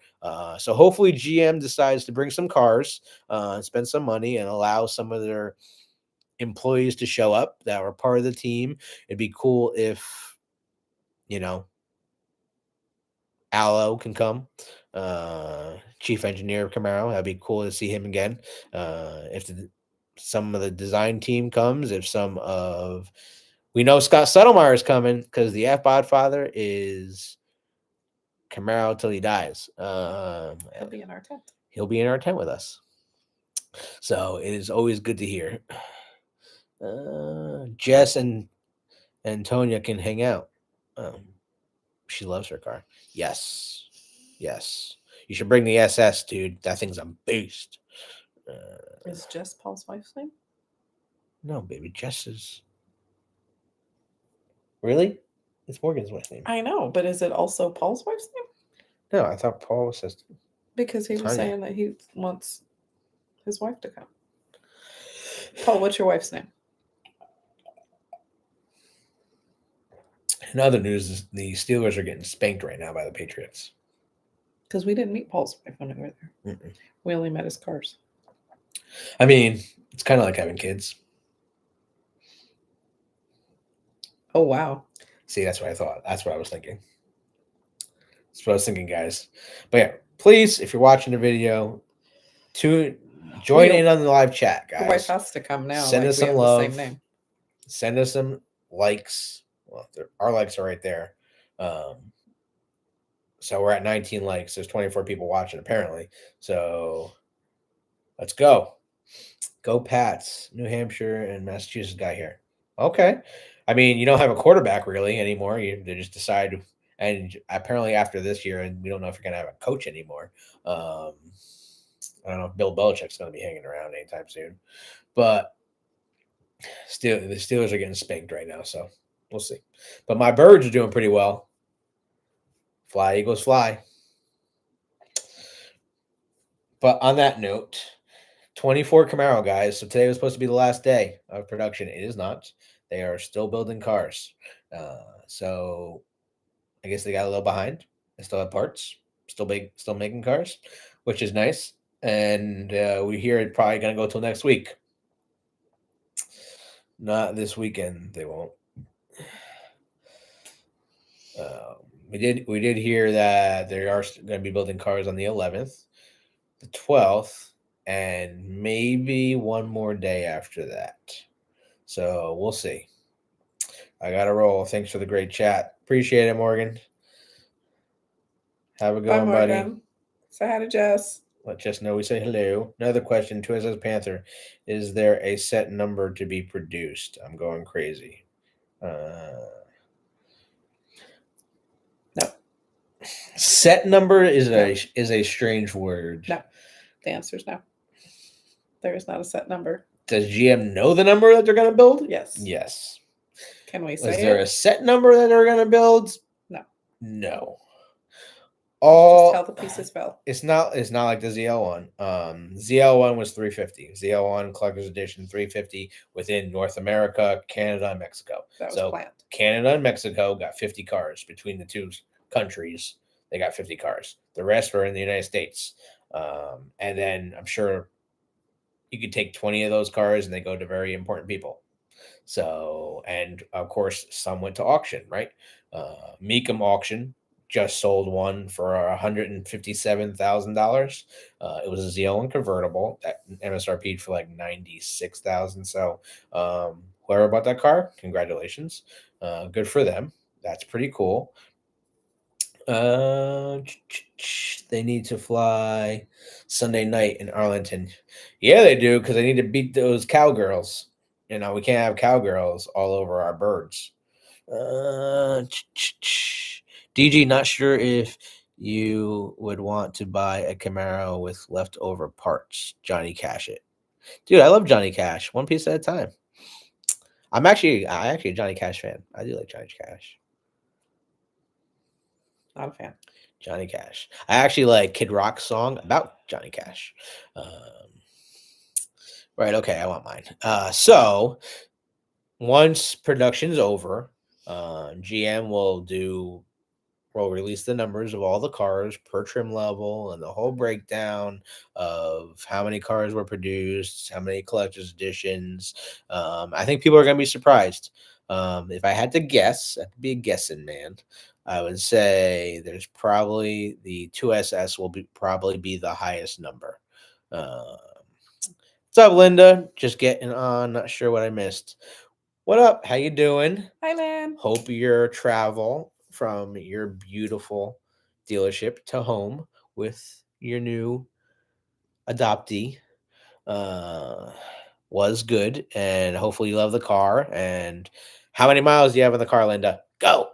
So hopefully GM decides to bring some cars, spend some money, and allow some of their employees to show up that were part of the team. It'd be cool if, Allo can come, chief engineer of Camaro. That'd be cool to see him again. If some of the design team comes, we know Scott Settlemeyer is coming because the F-Bod father is Camaro till he dies. He'll be in our tent. He'll be in our tent with us. So it is always good to hear. Jess and Tonya can hang out. She loves her car. Yes. You should bring the SS, dude. That thing's a beast. Is Jess Paul's wife's name? No, baby. Jess is. Really? It's Morgan's wife's name. I know, but is it also Paul's wife's name? No, I thought Paul was just. Because he was Tanya. saying that he wants his wife to come. Paul, what's your wife's name? In other news, the Steelers are getting spanked right now by the Patriots. Because we didn't meet Paul's wife when we were there. Mm-mm. We only met his cars. I mean, it's kind of like having kids. Oh, wow. See, that's what I thought. That's what I was thinking. That's what I was thinking, guys. But yeah, please, if you're watching the video, join in on the live chat, guys. Your wife has to come now. Send us we some have love. The same name. Send us some likes. Well, our likes are right there. So we're at 19 likes. There's 24 people watching, apparently. So let's go. Go Pats. New Hampshire and Massachusetts got here. Okay. I mean, you don't have a quarterback really anymore. They just decide. And apparently after this year, and we don't know if you're going to have a coach anymore. I don't know if Bill Belichick's going to be hanging around anytime soon. But still, the Steelers are getting spanked right now. So we'll see. But my Birds are doing pretty well. Fly, Eagles, fly. But on that note, 24 Camaro, guys. So today was supposed to be the last day of production. It is not. They are still building cars. So I guess they got a little behind. They still have parts, still making cars, which is nice. And we hear it probably gonna go till next week. Not this weekend. They won't. We did hear that they are going to be building cars on the 11th, the 12th, and maybe one more day after that. So we'll see. I got to roll. Thanks for the great chat. Appreciate it, Morgan. Have a good Bye, one, buddy. Morgan. Say hi to Jess. Let Jess know we say hello. Another question to us as Panther. Is there a set number to be produced? I'm going crazy. No. Set number is a strange word. No. The answer is no. There is not a set number. Does GM know the number that they're going to build? Yes. Yes. Can we say Is there it? a set number that they're going to build? No. No. Just how the pieces fell. It's not like the ZL1. ZL1 was 350. ZL1 Collector's Edition 350 within North America, Canada, and Mexico. That was planned. Canada and Mexico got 50 cars between the two countries. They got 50 cars. The rest were in the United States. And then I'm sure you could take 20 of those cars and they go to very important people. So, and of course, some went to auction, right? Meekum Auction just sold one for $157,000. It was a ZL1 convertible that MSRP'd for like $96,000. So, whoever bought that car, congratulations. Good for them. That's pretty cool. They need to fly Sunday night in Arlington. Yeah, they do, because they need to beat those cowgirls. You know, we can't have cowgirls all over our birds. DG, not sure if you would want to buy a Camaro with leftover parts. Johnny Cash it. Dude, I love Johnny Cash. One piece at a time. I'm actually a Johnny Cash fan. I do like Johnny Cash. Not a fan. Johnny Cash. I actually like Kid Rock's song about Johnny Cash. Right, okay, I want mine. So once production's over, GM will release the numbers of all the cars per trim level and the whole breakdown of how many cars were produced, how many collector's editions. I think people are going to be surprised. If I had to guess, I'd be a guessing man. I would say there's probably the 2SS will probably be the highest number. What's up, Linda? Just getting on. Not sure what I missed. What up? How you doing? Hi, Lan. Hope your travel from your beautiful dealership to home with your new adoptee was good, and hopefully you love the car. And how many miles do you have in the car, Linda? Go.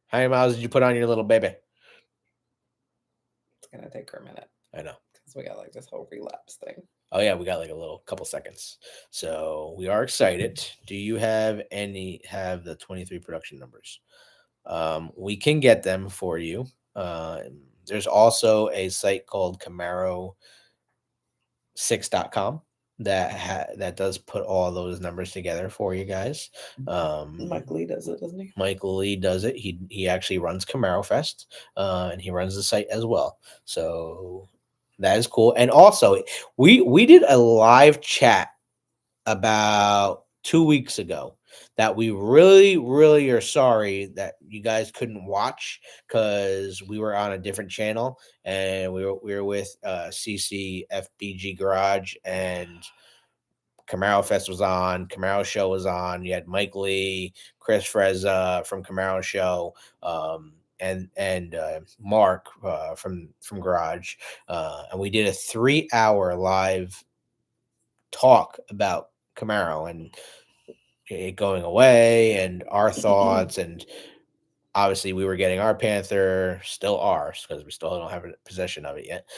How many miles did you put on your little baby? It's gonna take her a minute. I know, because we got like this whole relapse thing. Oh yeah, we got like a little couple seconds. So we are excited. Do you have the 23 production numbers? We can get them for you. There's also a site called Camaro6.com that does put all those numbers together for you guys. Mike Lee does it, doesn't he? Michael Lee does it. He actually runs Camaro Fest, and he runs the site as well. So that is cool. And also, we did a live chat about 2 weeks ago that we really, really are sorry that you guys couldn't watch because we were on a different channel and we were with CCFBG Garage, and Camaro Fest was on, Camaro Show was on. You had Mike Lee, Chris Frezza from Camaro Show, and Mark from Garage, and we did a 3-hour live talk about Camaro and it going away and our thoughts, and obviously we were getting our Panther, still ours because we still don't have possession of it yet,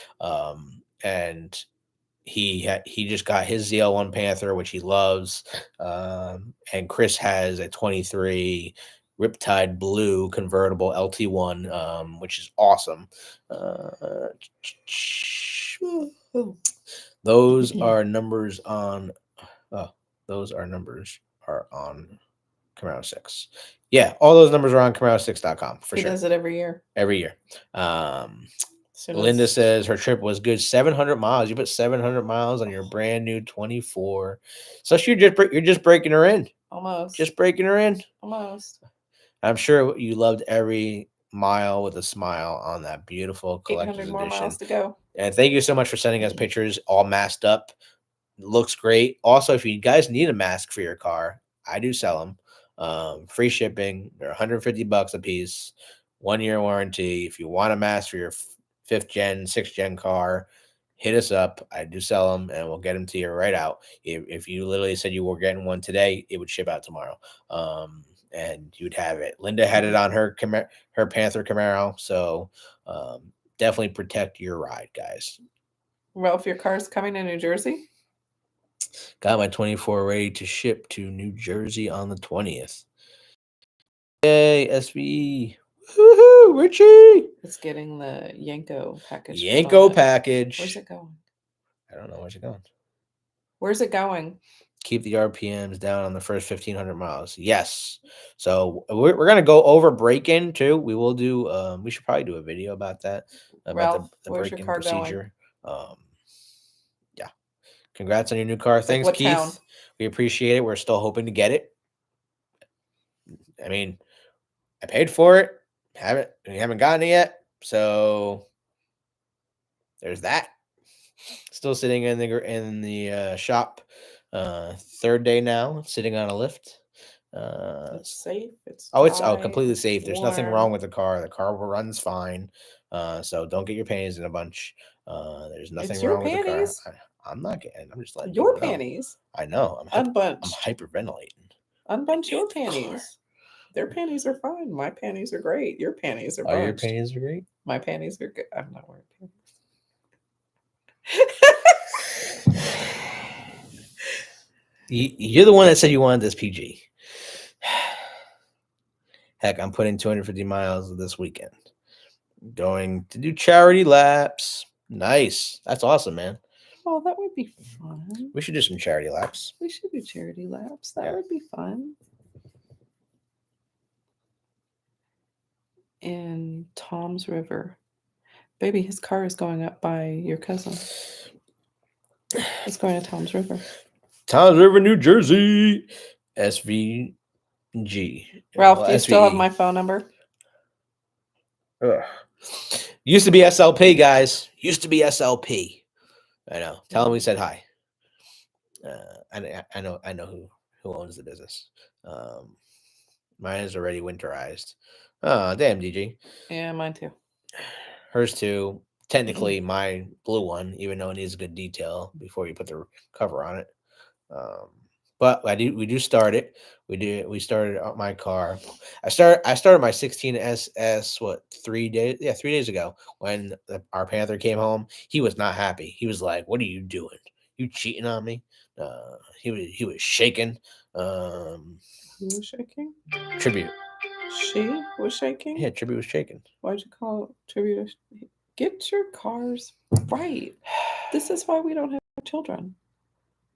and he just got his ZL1 Panther, which he loves, and Chris has a 23 Riptide Blue convertible LT1, which is awesome. Those are numbers on are on Camaro 6. Yeah, all those numbers are on Camaro6.com for He sure. does it every year. Every year. Soon Linda as- says her trip was good. 700 miles. You put 700 miles on your brand new 24. So you're just breaking her in. almost. Just breaking her in. Almost. I'm sure you loved every mile with a smile on that beautiful 800 collector's more edition. miles to go. And thank you so much for sending us pictures all masked up. Looks great. Also, if you guys need a mask for your car, I do sell them. Free shipping. They're $150 a piece. 1 year warranty. If you want a mask for your 5th gen, 6th gen car, hit us up. I do sell them, and we'll get them to you right out. If you literally said you were getting one today, it would ship out tomorrow. And you'd have it. Linda had it on her Panther Camaro, so definitely protect your ride, guys. Ralph, your car's coming to New Jersey? Got my 24 ready to ship to New Jersey on the 20th. Yay, SV. Woohoo, Richie. It's getting the Yanko package. put Yanko on it. package. Where's it going? I don't know. Where's it going? Where's it going? Keep the RPMs down on the first 1,500 miles. Yes. So we're going to go over break-in too. We will do, we should probably do a video about that. About Ralph, the where's your break-in car procedure. Yeah. Congrats on your new car. Thanks, what Keith. town? We appreciate it. We're still hoping to get it. I mean, I paid for it. We haven't gotten it yet. So there's that. Still sitting in the shop. 3rd day now, sitting on a lift. It's safe. It's Completely safe. There's nothing warm. wrong with the car. The car runs fine. So don't get your panties in a bunch. There's nothing your wrong with the car. panties. I'm not getting. I'm just letting Your people know. panties. I know. Unbunch. I'm hyperventilating. Unbunch your panties. Their panties are fine. My panties are great. Your panties are bunched. Your panties are great. My panties are good. I'm not wearing panties. You're the one that said you wanted this PG. Heck, I'm putting 250 miles this weekend. Going to do charity laps. Nice. That's awesome, man. Oh, that would be fun. We should do some charity laps. We should do charity laps. That Yeah. would be fun. In Tom's River. Baby, his car is going up by your cousin. It's going to Tom's River. Tom's River, New Jersey. SVG. Ralph, Well, do you still have SVE. my phone number? Ugh. Used to be SLP, guys. Used to be SLP. I know. Tell him we said hi. I know who owns the business. Mine is already winterized. Oh, damn, DG. Yeah, mine too. Hers too. Technically, my blue one, even though it needs a good detail before you put the cover on it. But we do start it. We started out my car. I started my 16 SS 3 days? Yeah, 3 days ago when our Panther came home. He was not happy. He was like, "What are you doing? You cheating on me?" He was shaking. Who was shaking? Tribute. She was shaking? Yeah, Tribute was shaking. Why'd you call Tribute? Get your cars right. This is why we don't have children.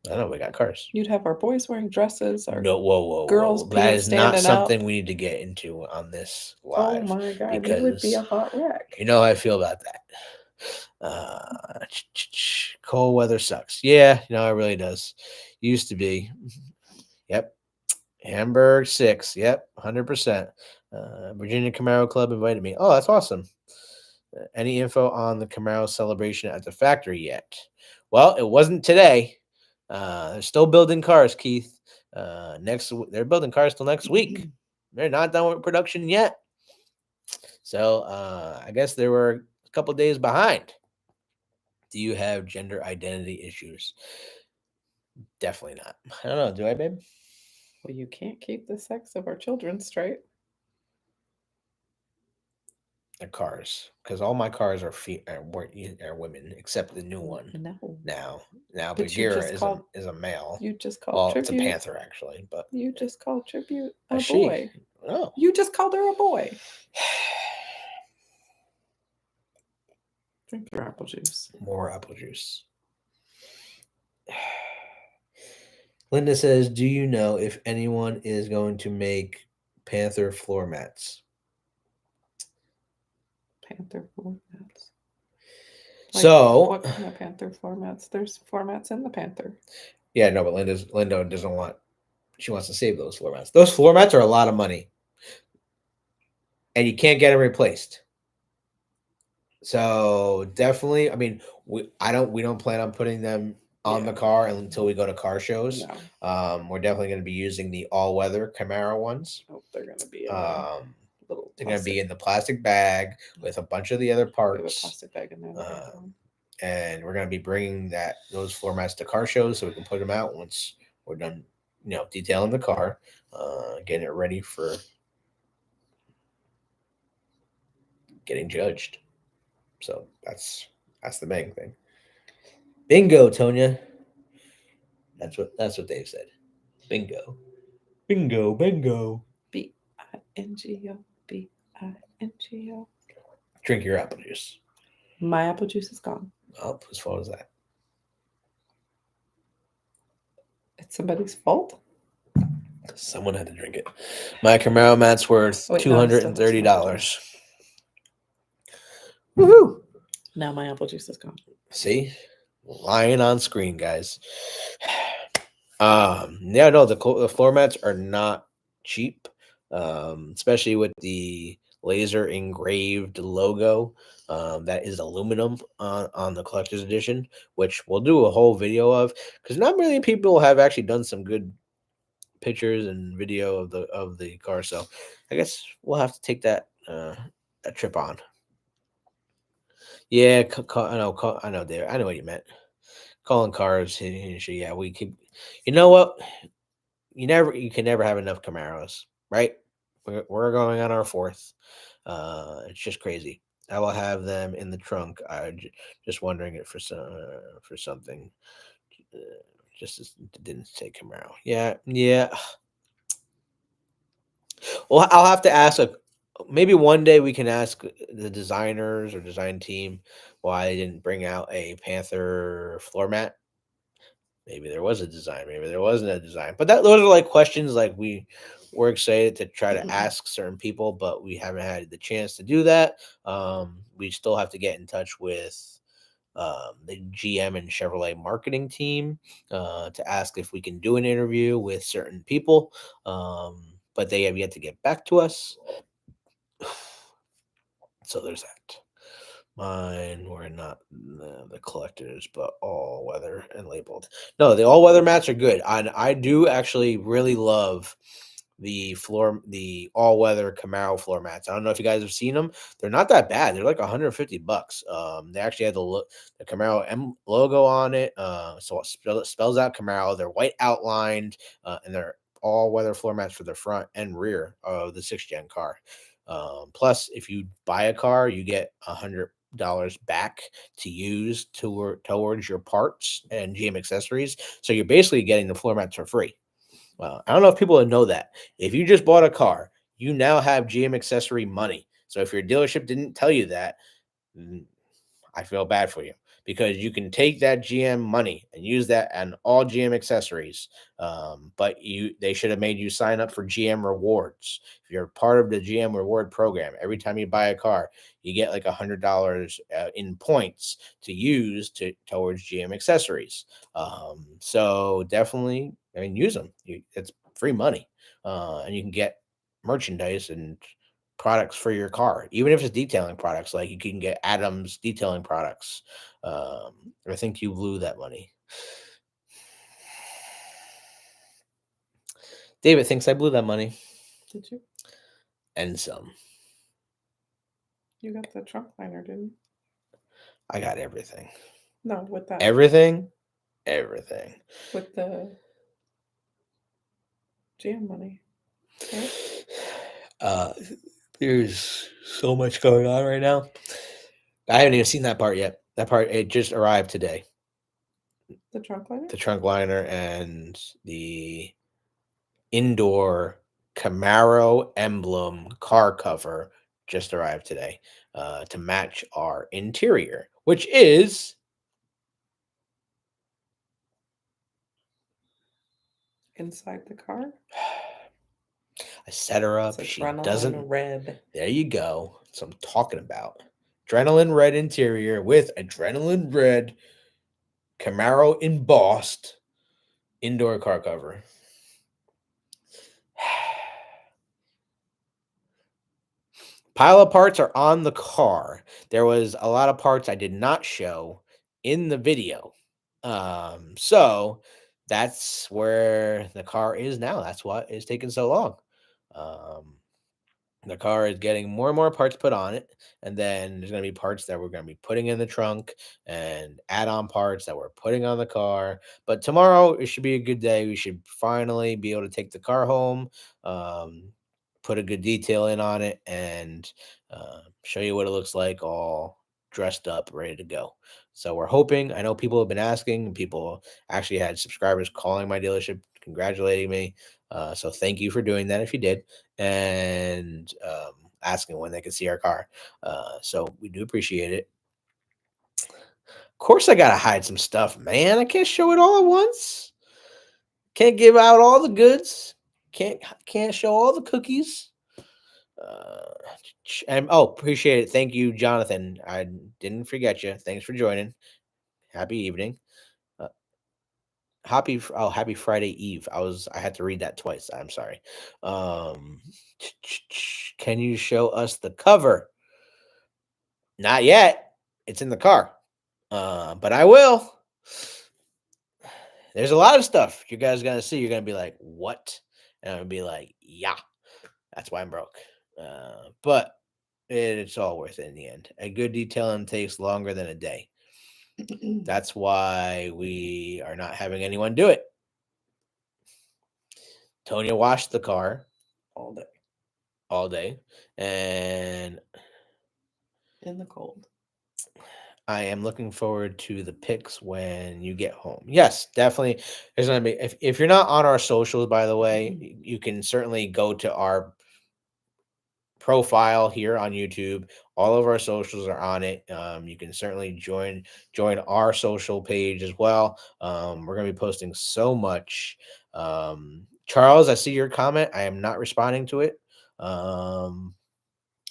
I know we got cars. You'd have our boys wearing dresses. Our Whoa. girls That is not standing something up. we need to get into on this Oh live. my God, you would be a hot wreck. You know how I feel about that. Cold weather sucks. Yeah, it really does. Used to be. Yep. Hamburg 6. Yep, 100%. Virginia Camaro Club invited me. Oh, that's awesome. Any info on the Camaro celebration at the factory yet? Well, it wasn't today. They're still building cars, Keith. They're building cars till next week. They're not done with production yet. So I guess they were a couple days behind. Do you have gender identity issues? Definitely not. I don't know. Do I, babe? Well, you can't keep the sex of our children straight. They're cars, because all my cars are women, except the new one. No. Now But Bagheera is a male. You just called Tribute. It's a Panther actually, but you just called Tribute a a she. boy. Oh. You just called her a boy. Drink your apple juice. More apple juice. Linda says, "Do you know if anyone is going to make Panther floor mats?" Panther floor mats. So, what kind of Panther floor mats? There's floor mats in the Panther. yeah, no, but Linda doesn't want. She wants to save those floor mats. Those floor mats are a lot of money, and you can't get them replaced. So definitely, I mean, we don't plan on putting them on the car until we go to car shows. No. We're definitely going to be using the all weather Camaro ones. Oh, they're going to be in little They're going to be plastic. in the plastic bag with a bunch of the other We have a parts. plastic bag in there. And we're going to be bringing those floor mats to car shows so we can put them out once we're done, detailing the car, getting it ready for getting judged. So that's the main thing. Bingo, Tonya. That's what Dave said. Bingo. Bingo, bingo. Bingo. Bingo. Drink your apple juice. My apple juice is gone. Oh, whose fault is that? It's somebody's fault. Someone had to drink it. My Camaro mat's worth $230. Woohoo! Now my apple juice is gone. See? Lying on screen, guys. Yeah, no, the floor mats are not cheap, especially with the laser engraved logo. That is aluminum on the collector's edition, which we'll do a whole video of, because not many people have actually done some good pictures and video of the car. So I guess we'll have to take that a trip on. Yeah, I know, Dave. I know what you meant. Calling cars, yeah, we keep. You know what? You can never have enough Camaros, right? We're going on our fourth. It's just crazy. I will have them in the trunk. Just wondering it for something. Just didn't say Camaro. Yeah. Well, I'll have to ask. Maybe one day we can ask the designers or design team why they didn't bring out a Panther floor mat. Maybe there was a design. Maybe there wasn't a design. But those are like questions like we're excited to try to ask certain people, but we haven't had the chance to do that. We still have to get in touch with the GM and Chevrolet marketing team to ask if we can do an interview with certain people. But they have yet to get back to us. So there's that. Mine were not the collectors, but all weather and labeled. No, the all weather mats are good. I do actually really love the all weather Camaro floor mats. I don't know if you guys have seen them. They're not that bad. They're like $150. They actually have the Camaro logo on it. So it spells out Camaro. They're white outlined, and they're all weather floor mats for the front and rear of the 6th gen car. Plus, if you buy a car, you get $100 back to use towards your parts and GM accessories. So you're basically getting the floor mats for free. Well, I don't know if people know that. If you just bought a car, you now have GM accessory money. So if your dealership didn't tell you that, I feel bad for you, because you can take that GM money and use that on all GM accessories. But they should have made you sign up for GM rewards. If you're part of the GM reward program, every time you buy a car, you get like $100 in points to use towards GM accessories. So definitely, I mean, use them. It's free money, and you can get merchandise and products for your car, even if it's detailing products. Like you can get Adams detailing products. I think you blew that money. David thinks I blew that money. Did you? And some. You got the trunk liner, didn't you? I got everything. No, with that. Everything. With the GM money. Right? There's so much going on right now. I haven't even seen that part yet. That part, it just arrived today. The trunk liner? The trunk liner and the indoor Camaro emblem car cover just arrived today to match our interior, which is inside the car? I set her up. It's She adrenaline doesn't. red. There you go. That's what I'm talking about. Adrenaline red interior with adrenaline red Camaro embossed indoor car cover. Pile of parts are on the car. There was a lot of parts I did not show in the video. So that's where the car is now. That's what is taking so long. The car is getting more and more parts put on it, and then there's going to be parts that we're going to be putting in the trunk and add-on parts that we're putting on the car. But tomorrow it should be a good day. We should finally be able to take the car home, put a good detail in on it, and show you what it looks like all dressed up, ready to go. So we're hoping. I know people have been asking. People actually had subscribers calling my dealership, congratulating me. So thank you for doing that if you did, and asking when they could see our car. So we do appreciate it. Of course, I gotta hide some stuff, man. I can't show it all at once. Can't give out all the goods. Can't show all the cookies. And appreciate it. Thank you, Jonathan. I didn't forget you. Thanks for joining. Happy evening. Happy Friday Eve. I had to read that twice. I'm sorry. Can you show us the cover? Not yet. It's in the car. But I will. There's a lot of stuff you guys are gonna see. You're gonna be like, what? And I'm gonna be like, yeah. That's why I'm broke. But it's all worth it in the end. A good detailing takes longer than a day. That's why we are not having anyone do it. Tonya washed the car all day, and In the cold. I am looking forward to the pics when you get home. Yes, definitely. There's gonna be if you're not on our socials, by the way, you can certainly go to our profile here on YouTube. All of our socials are on it. You can certainly join our social page as well. We're gonna be posting so much. Charles, I see your comment. I am not responding to it.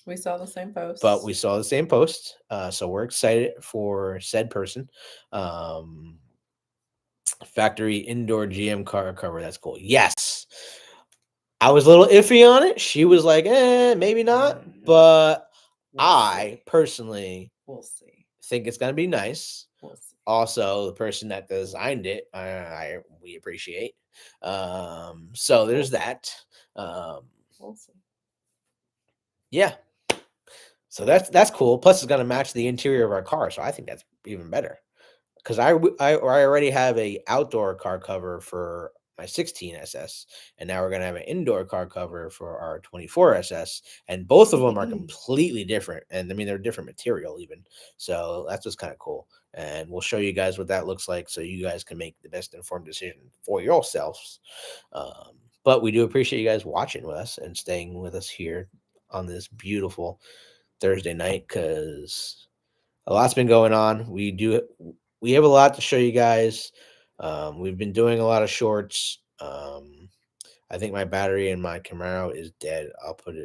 We saw the same post. But we saw the same post. So we're excited for said person. Factory indoor GM car cover. That's cool. Yes. I was a little iffy on it. She was like, maybe not. But I personally We'll see. think it's gonna be nice. We'll see. Also, the person that designed it, we appreciate. So there's that. We'll see. Yeah. So that's cool. Plus, it's gonna match the interior of our car, so I think that's even better. Because I already have a outdoor car cover for my 16 SS, and now we're gonna have an indoor car cover for our 24 SS, and both of them are completely different. And I mean, they're different material even. So that's what's kind of cool. And we'll show you guys what that looks like, so you guys can make the best informed decision for yourselves. But we do appreciate you guys watching with us and staying with us here on this beautiful Thursday night, because a lot's been going on. We have a lot to show you guys. We've been doing a lot of shorts. I think my battery in my Camaro is dead. I'll pull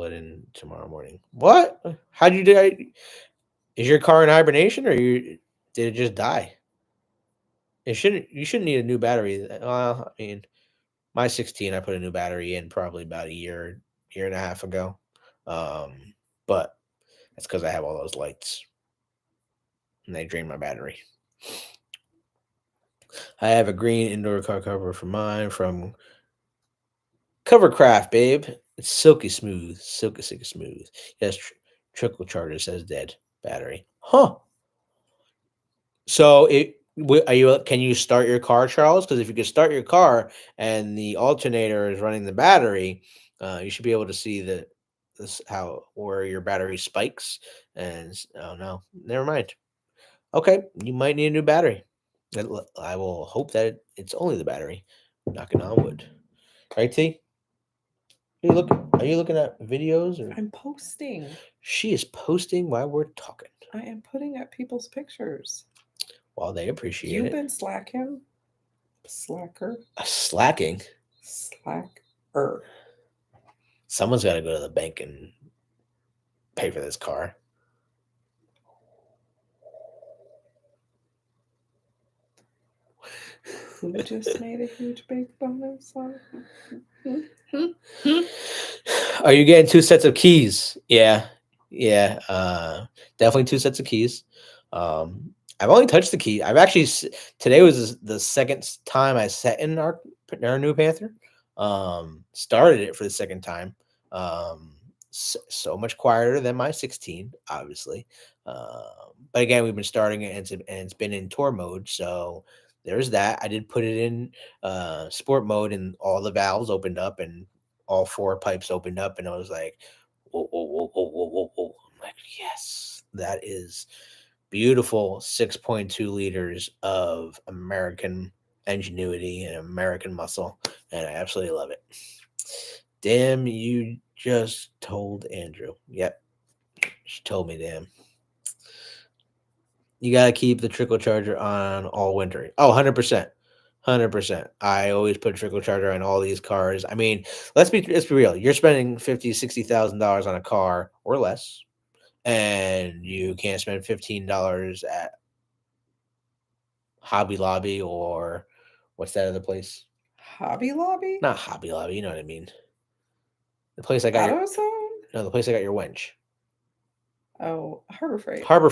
it in tomorrow morning. What? How'd you do? Is your car in hibernation, or did it just die? You shouldn't need a new battery. Well, I mean, my 16, I put a new battery in probably about a year and a half ago. But that's because I have all those lights, and they drain my battery. I have a green indoor car cover for mine from Covercraft, babe. It's silky smooth. Silky smooth. Yes, trickle charger says dead battery. Huh. So can you start your car, Charles? Because if you can start your car and the alternator is running the battery, you should be able to see where your battery spikes. And oh no, never mind. Okay, you might need a new battery. I will hope that it's only the battery. Knocking on wood. Right, T? Are you looking at videos, or I'm posting. she is posting while we're talking? I am putting up people's pictures. Well, they appreciate You've it. been slacking. Slacker. Slacking. Slacker. Someone's got to go to the bank and pay for this car. Who just made a huge big bonus on? Are you getting 2 sets of keys? Yeah. Definitely 2 sets of keys. I've only touched the key. I've actually today was the second time I sat in our new Panther. Started it for the second time. So much quieter than my 16, obviously. But again, we've been starting it and it's been in tour mode, so there's that. I did put it in sport mode, and all the valves opened up and all 4 pipes opened up, and I was like, whoa, whoa, whoa, whoa, whoa, whoa, whoa. I'm like, yes, that is beautiful 6.2 liters of American ingenuity and American muscle, and I absolutely love it. Damn, you just told Andrew. Yep, she told me, damn. You got to keep the trickle charger on all winter. Oh, 100%. 100%. I always put trickle charger on all these cars. I mean, let's be real. You're spending $50,000-$60,000 on a car or less, and you can't spend $15 at Hobby Lobby or what's that other place? Hobby Lobby? Not Hobby Lobby, you know what I mean. The place I got the place I got your wench. Oh, Harbor Freight. Harbor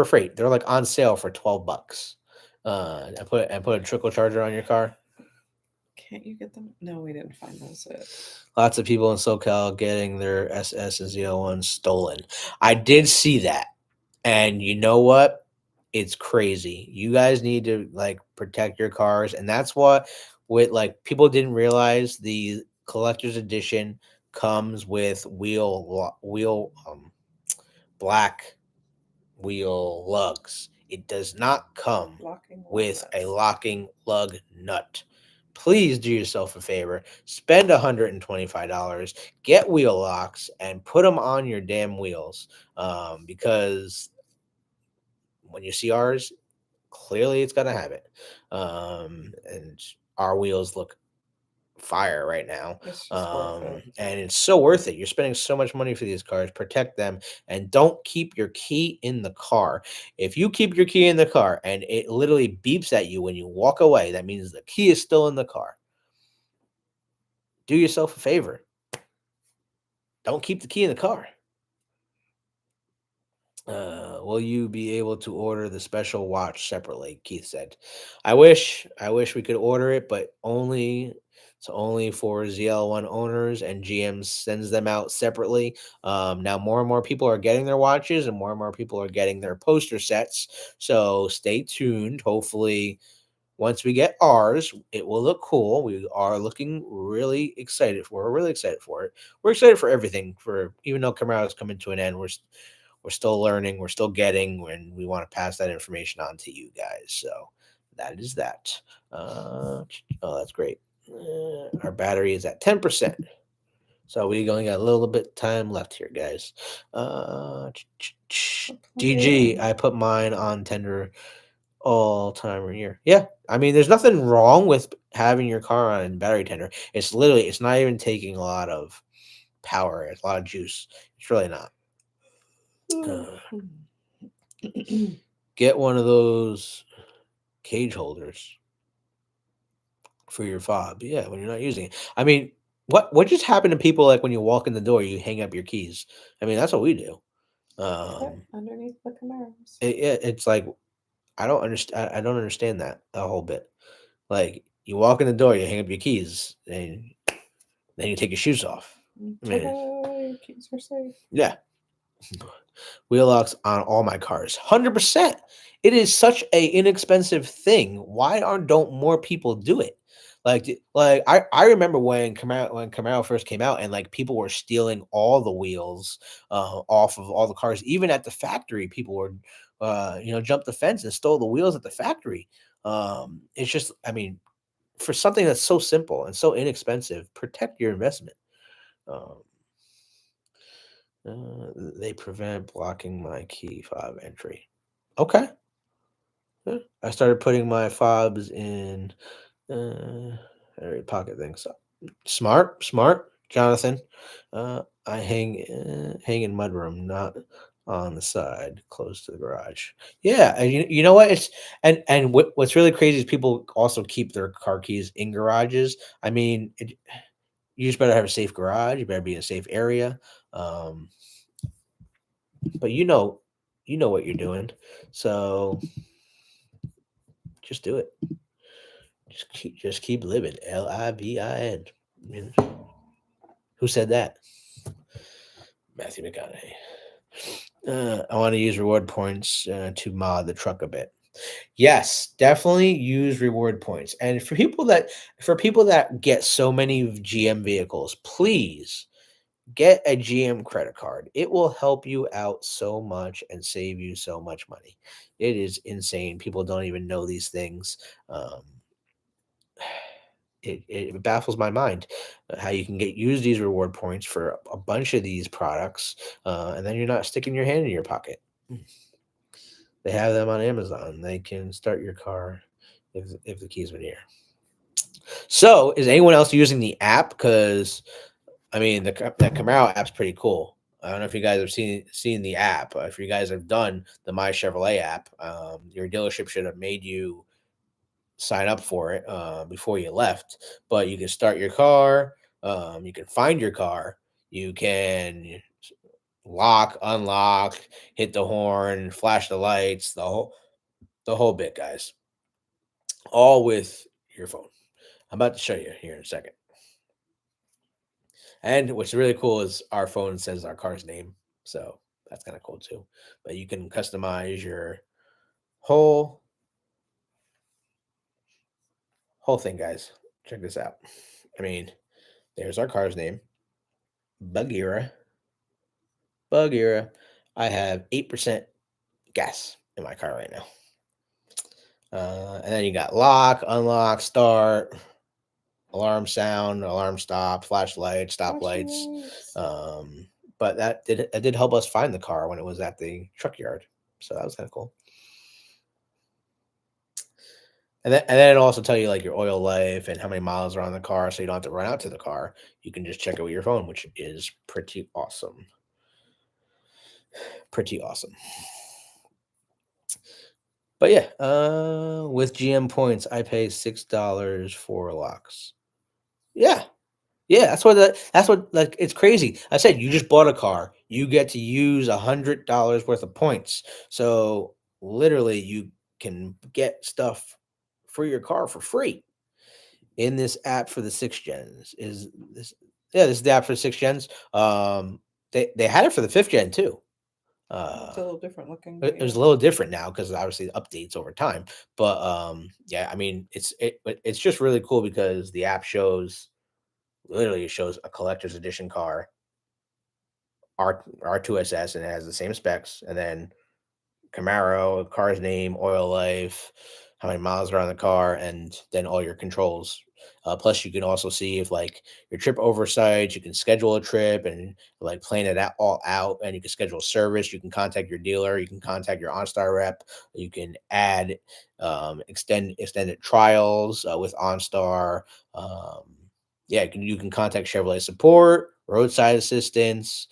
Freight. They're like on sale for $12. I put a trickle charger on your car. Can't you get them? No, we didn't find those yet. Lots of people in SoCal getting their SS and ZL1 stolen. I did see that. And you know what? It's crazy. You guys need to like protect your cars. And that's what with like people didn't realize the collector's edition comes with black wheel lugs. It does not come with a locking lug nut. Please do yourself a favor. Spend $125, get wheel locks, and put them on your damn wheels. Because when you see ours, clearly it's gonna have it. And our wheels look fire right now. It's just worth it. And it's so worth it. You're spending so much money for these cars. Protect them and don't keep your key in the car. If you keep your key in the car and it literally beeps at you when you walk away, that means the key is still in the car. Do yourself a favor. Don't keep the key in the car. Will you be able to order the special watch separately? Keith said. I wish we could order it, but only for ZL1 owners, and GM sends them out separately. Now more and more people are getting their watches, and more people are getting their poster sets. So stay tuned. Hopefully, once we get ours, it will look cool. We are looking really excited for. We're really excited for it. We're excited for everything. For even though Camaro is coming to an end, we're still learning, we're still getting, and we want to pass that information on to you guys. So that is that. Oh, that's great. Our battery is at 10%. So we only got a little bit time left here, guys. GG, I put mine on tender all time year. Yeah, I mean, there's nothing wrong with having your car on battery tender. It's not even taking a lot of power. It's a lot of juice. It's really not. Get one of those cage holders for your fob. Yeah, when you're not using it. I mean, what just happened to people like when you walk in the door, you hang up your keys? I mean, that's what we do. Underneath the Camaros. It's like I don't understand. I don't understand that a whole bit. Like you walk in the door, you hang up your keys, and then you take your shoes off. I mean, your keys are safe. Yeah. Wheel locks on all my cars. 100%. It is such a inexpensive thing. Why don't more people do it? Like I remember when Camaro first came out and like people were stealing all the wheels off of all the cars. Even at the factory, people were jumped the fence and stole the wheels at the factory. It's just, I mean, for something that's so simple and so inexpensive, protect your investment. They prevent blocking my key fob entry. Okay. Yeah. I started putting my fobs in Every pocket thing. So smart, Jonathan. I hang in mudroom, not on the side, close to the garage. Yeah, and you know what? It's and what's really crazy is people also keep their car keys in garages. I mean, you just better have a safe garage. You better be in a safe area. Um, but you know what you're doing, so just do it. Just keep living. Livin. mean, who said that? Matthew McConaughey. I want to use reward points to mod the truck a bit. Yes, definitely use reward points. And for people that get so many GM vehicles, please get a GM credit card. It will help you out so much and save you so much money. It is insane. People don't even know these things. Um, it baffles my mind how you can use these reward points for a bunch of these products, and then you're not sticking your hand in your pocket. They have them on Amazon. They can start your car if the key's been here. So, is anyone else using the app? Because I mean, that Camaro app's pretty cool. I don't know if you guys have seen the app. If you guys have done the My Chevrolet app, your dealership should have made you sign up for it before you left. But you can start your car. You can find your car. You can lock, unlock, hit the horn, flash the lights, the whole bit, guys. All with your phone. I'm about to show you here in a second. And what's really cool is our phone says our car's name. So that's kind of cool too. But you can customize your whole whole thing, guys. Check this out. I mean, there's our car's name. Bagheera. Bagheera. I have 8% gas in my car right now. And then you got lock, unlock, start, alarm sound, alarm stop, flashlight, stoplights. But that did help us find the car when it was at the truck yard. So that was kind of cool. And then it'll also tell you like your oil life and how many miles are on the car, so you don't have to run out to the car. You can just check it with your phone, which is pretty awesome. Pretty awesome. But yeah, with GM points, I pay $6 for locks. Yeah, yeah, that's what like it's crazy. I said you just bought a car, you get to use $100 worth of points. So literally, you can get stuff for your car for free in this app for the 6th gens. Is this? Yeah, this is the app for the 6th gens. They had it for the 5th gen too. It's a little different looking. It was a little different now because obviously updates over time. But yeah, I mean it's just really cool because the app shows literally it shows a collector's edition car, R2SS, and it has the same specs, and then Camaro, car's name, oil life, how many miles are on the car, and then all your controls. Plus, you can also see if like your trip oversight. You can schedule a trip and like plan it all out, and you can schedule service. You can contact your dealer. You can contact your OnStar rep. You can add extended trials with OnStar. Um, yeah, you can contact Chevrolet support, roadside assistance,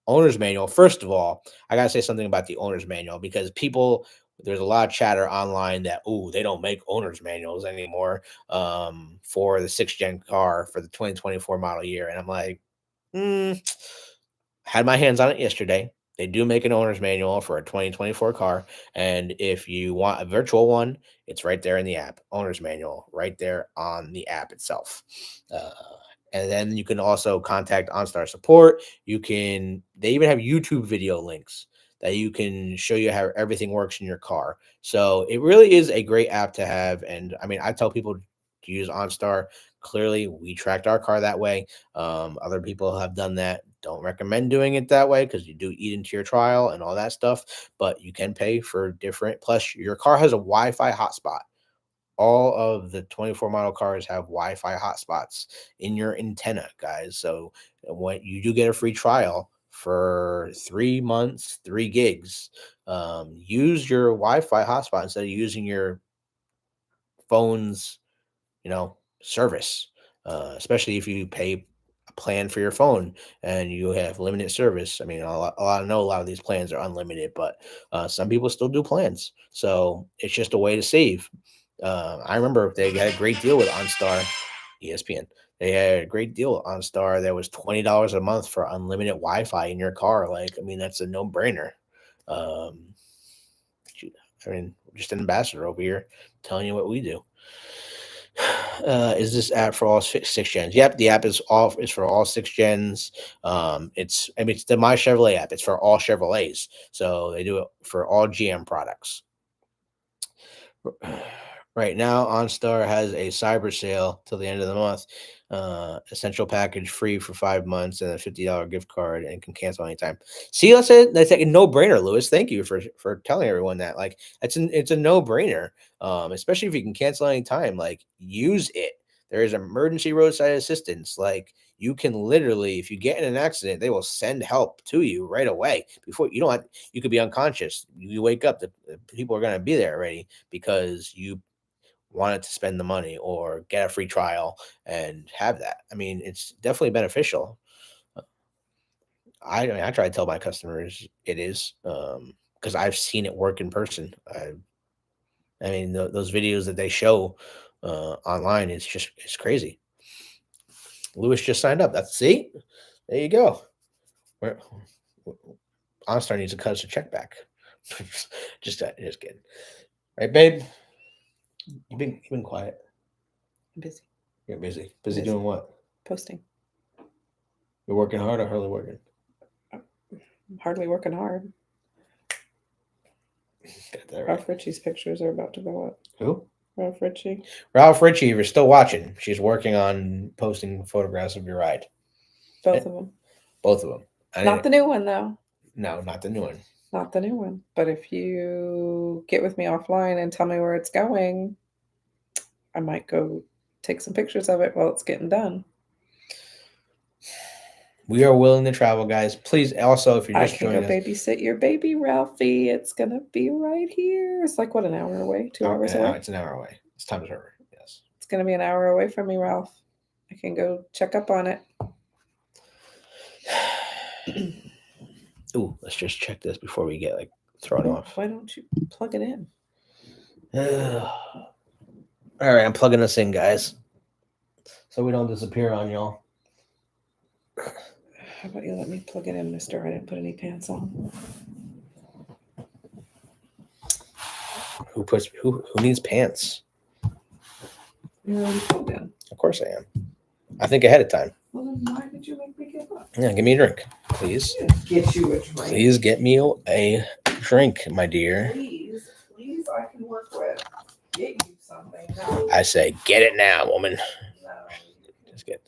owner's manual. First of all, I gotta say something about the owner's manual because there's a lot of chatter online that they don't make owner's manuals anymore for the 6th gen car for the 2024 model year, and I'm like, mm, had my hands on it yesterday. They do make an owner's manual for a 2024 car, and if you want a virtual one, it's right there in the app. Owner's manual right there on the app itself. Uh, and then you can also contact OnStar support. They even have YouTube video links that you can show you how everything works in your car. So it really is a great app to have. And I mean, I tell people to use OnStar. Clearly, we tracked our car that way. Other people have done that. Don't recommend doing it that way because you do eat into your trial and all that stuff. But you can pay for different. Plus, your car has a Wi-Fi hotspot. All of the 24 model cars have Wi-Fi hotspots in your antenna, guys. So when you do get a free trial for 3 months, 3 gigs, use your Wi-Fi hotspot instead of using your phone's service, especially if you pay a plan for your phone and you have limited service. I mean, I know a lot of these plans are unlimited, but some people still do plans. So it's just a way to save. I remember they had a great deal with OnStar, ESPN. They had a great deal with OnStar that was $20 a month for unlimited Wi-Fi in your car. Like, I mean, that's a no-brainer. Um, I mean, just an ambassador over here telling you what we do. Is this app for all six gens? Yep, the app is for all six gens. It's the My Chevrolet app. It's for all Chevrolets, so they do it for all GM products. Right now, OnStar has a cyber sale till the end of the month. Essential package free for 5 months and a $50 gift card, and can cancel anytime. See, that's like a no brainer, Lewis. Thank you for telling everyone that. Like, it's a no brainer. Especially if you can cancel anytime. Like, use it. There is emergency roadside assistance. Like, you can literally, if you get in an accident, they will send help to you right away. Before you don't have, you could be unconscious. You wake up, the people are going to be there already because you wanted to spend the money or get a free trial and have that. I mean, it's definitely beneficial. I try to tell my customers it is, because I've seen it work in person. I mean, those videos that they show online, it's crazy. Lewis just signed up. See, there you go. Where OnStar needs to cut us a check back. just kidding, right, babe? You've been quiet. I'm busy. You're busy. Busy doing what? Posting. You're working hard or hardly working? I'm hardly working hard. Got that right. Ralph Ritchie's pictures are about to go up. Who? Ralph Ritchie. Ralph Ritchie, if you're still watching, she's working on posting photographs of your ride. Both of them. Both of them. Not the new one, though. No, not the new one. Not the new one. But if you get with me offline and tell me where it's going, I might go take some pictures of it while it's getting done. We are willing to travel, guys. Please, also, if you're just joining us, I can go babysit your baby, Ralphie. It's going to be right here. It's like, what, an hour away? 2 hours away? It's an hour away. It's time to her. Yes. It's going to be an hour away from me, Ralph. I can go check up on it. Ooh, let's just check this before we get thrown off. Why don't you plug it in? All right, I'm plugging this in, guys, so we don't disappear on y'all. How about you let me plug it in, mister? I didn't put any pants on. Who needs pants? You're already plugged in. Of course I am. I think ahead of time. Well, then why did you make me give up? Yeah, give me a drink, please. Get you a drink. Please get me a drink, my dear. Please, I can work with. Get you something. No. I say, get it now, woman. No. Just kidding.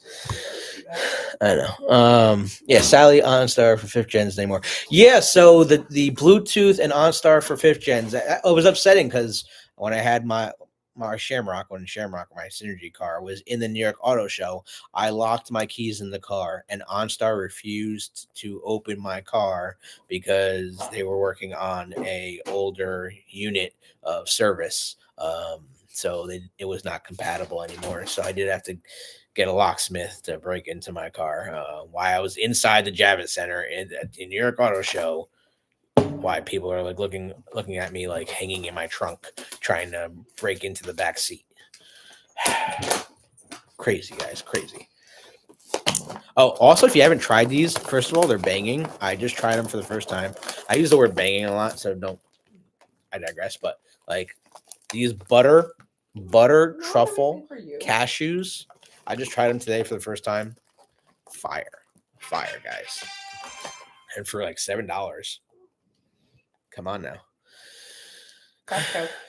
I know. Yeah, Sally OnStar for 5th gens anymore. Yeah, so the Bluetooth and OnStar for 5th gens, it was upsetting because when I had my Shamrock, my Synergy car was in the New York Auto Show, I locked my keys in the car and OnStar refused to open my car because they were working on a older unit of service. So it was not compatible anymore. So I did have to get a locksmith to break into my car while I was inside the Javits Center in the New York Auto Show. Why people are looking at me like hanging in my trunk, trying to break into the back seat. Crazy, guys, crazy. Oh, also, if you haven't tried these, first of all, they're banging. I just tried them for the first time. I use the word banging a lot, so I digress. But these butter truffle cashews, I just tried them today for the first time. Fire, guys, and for $7. Come on now.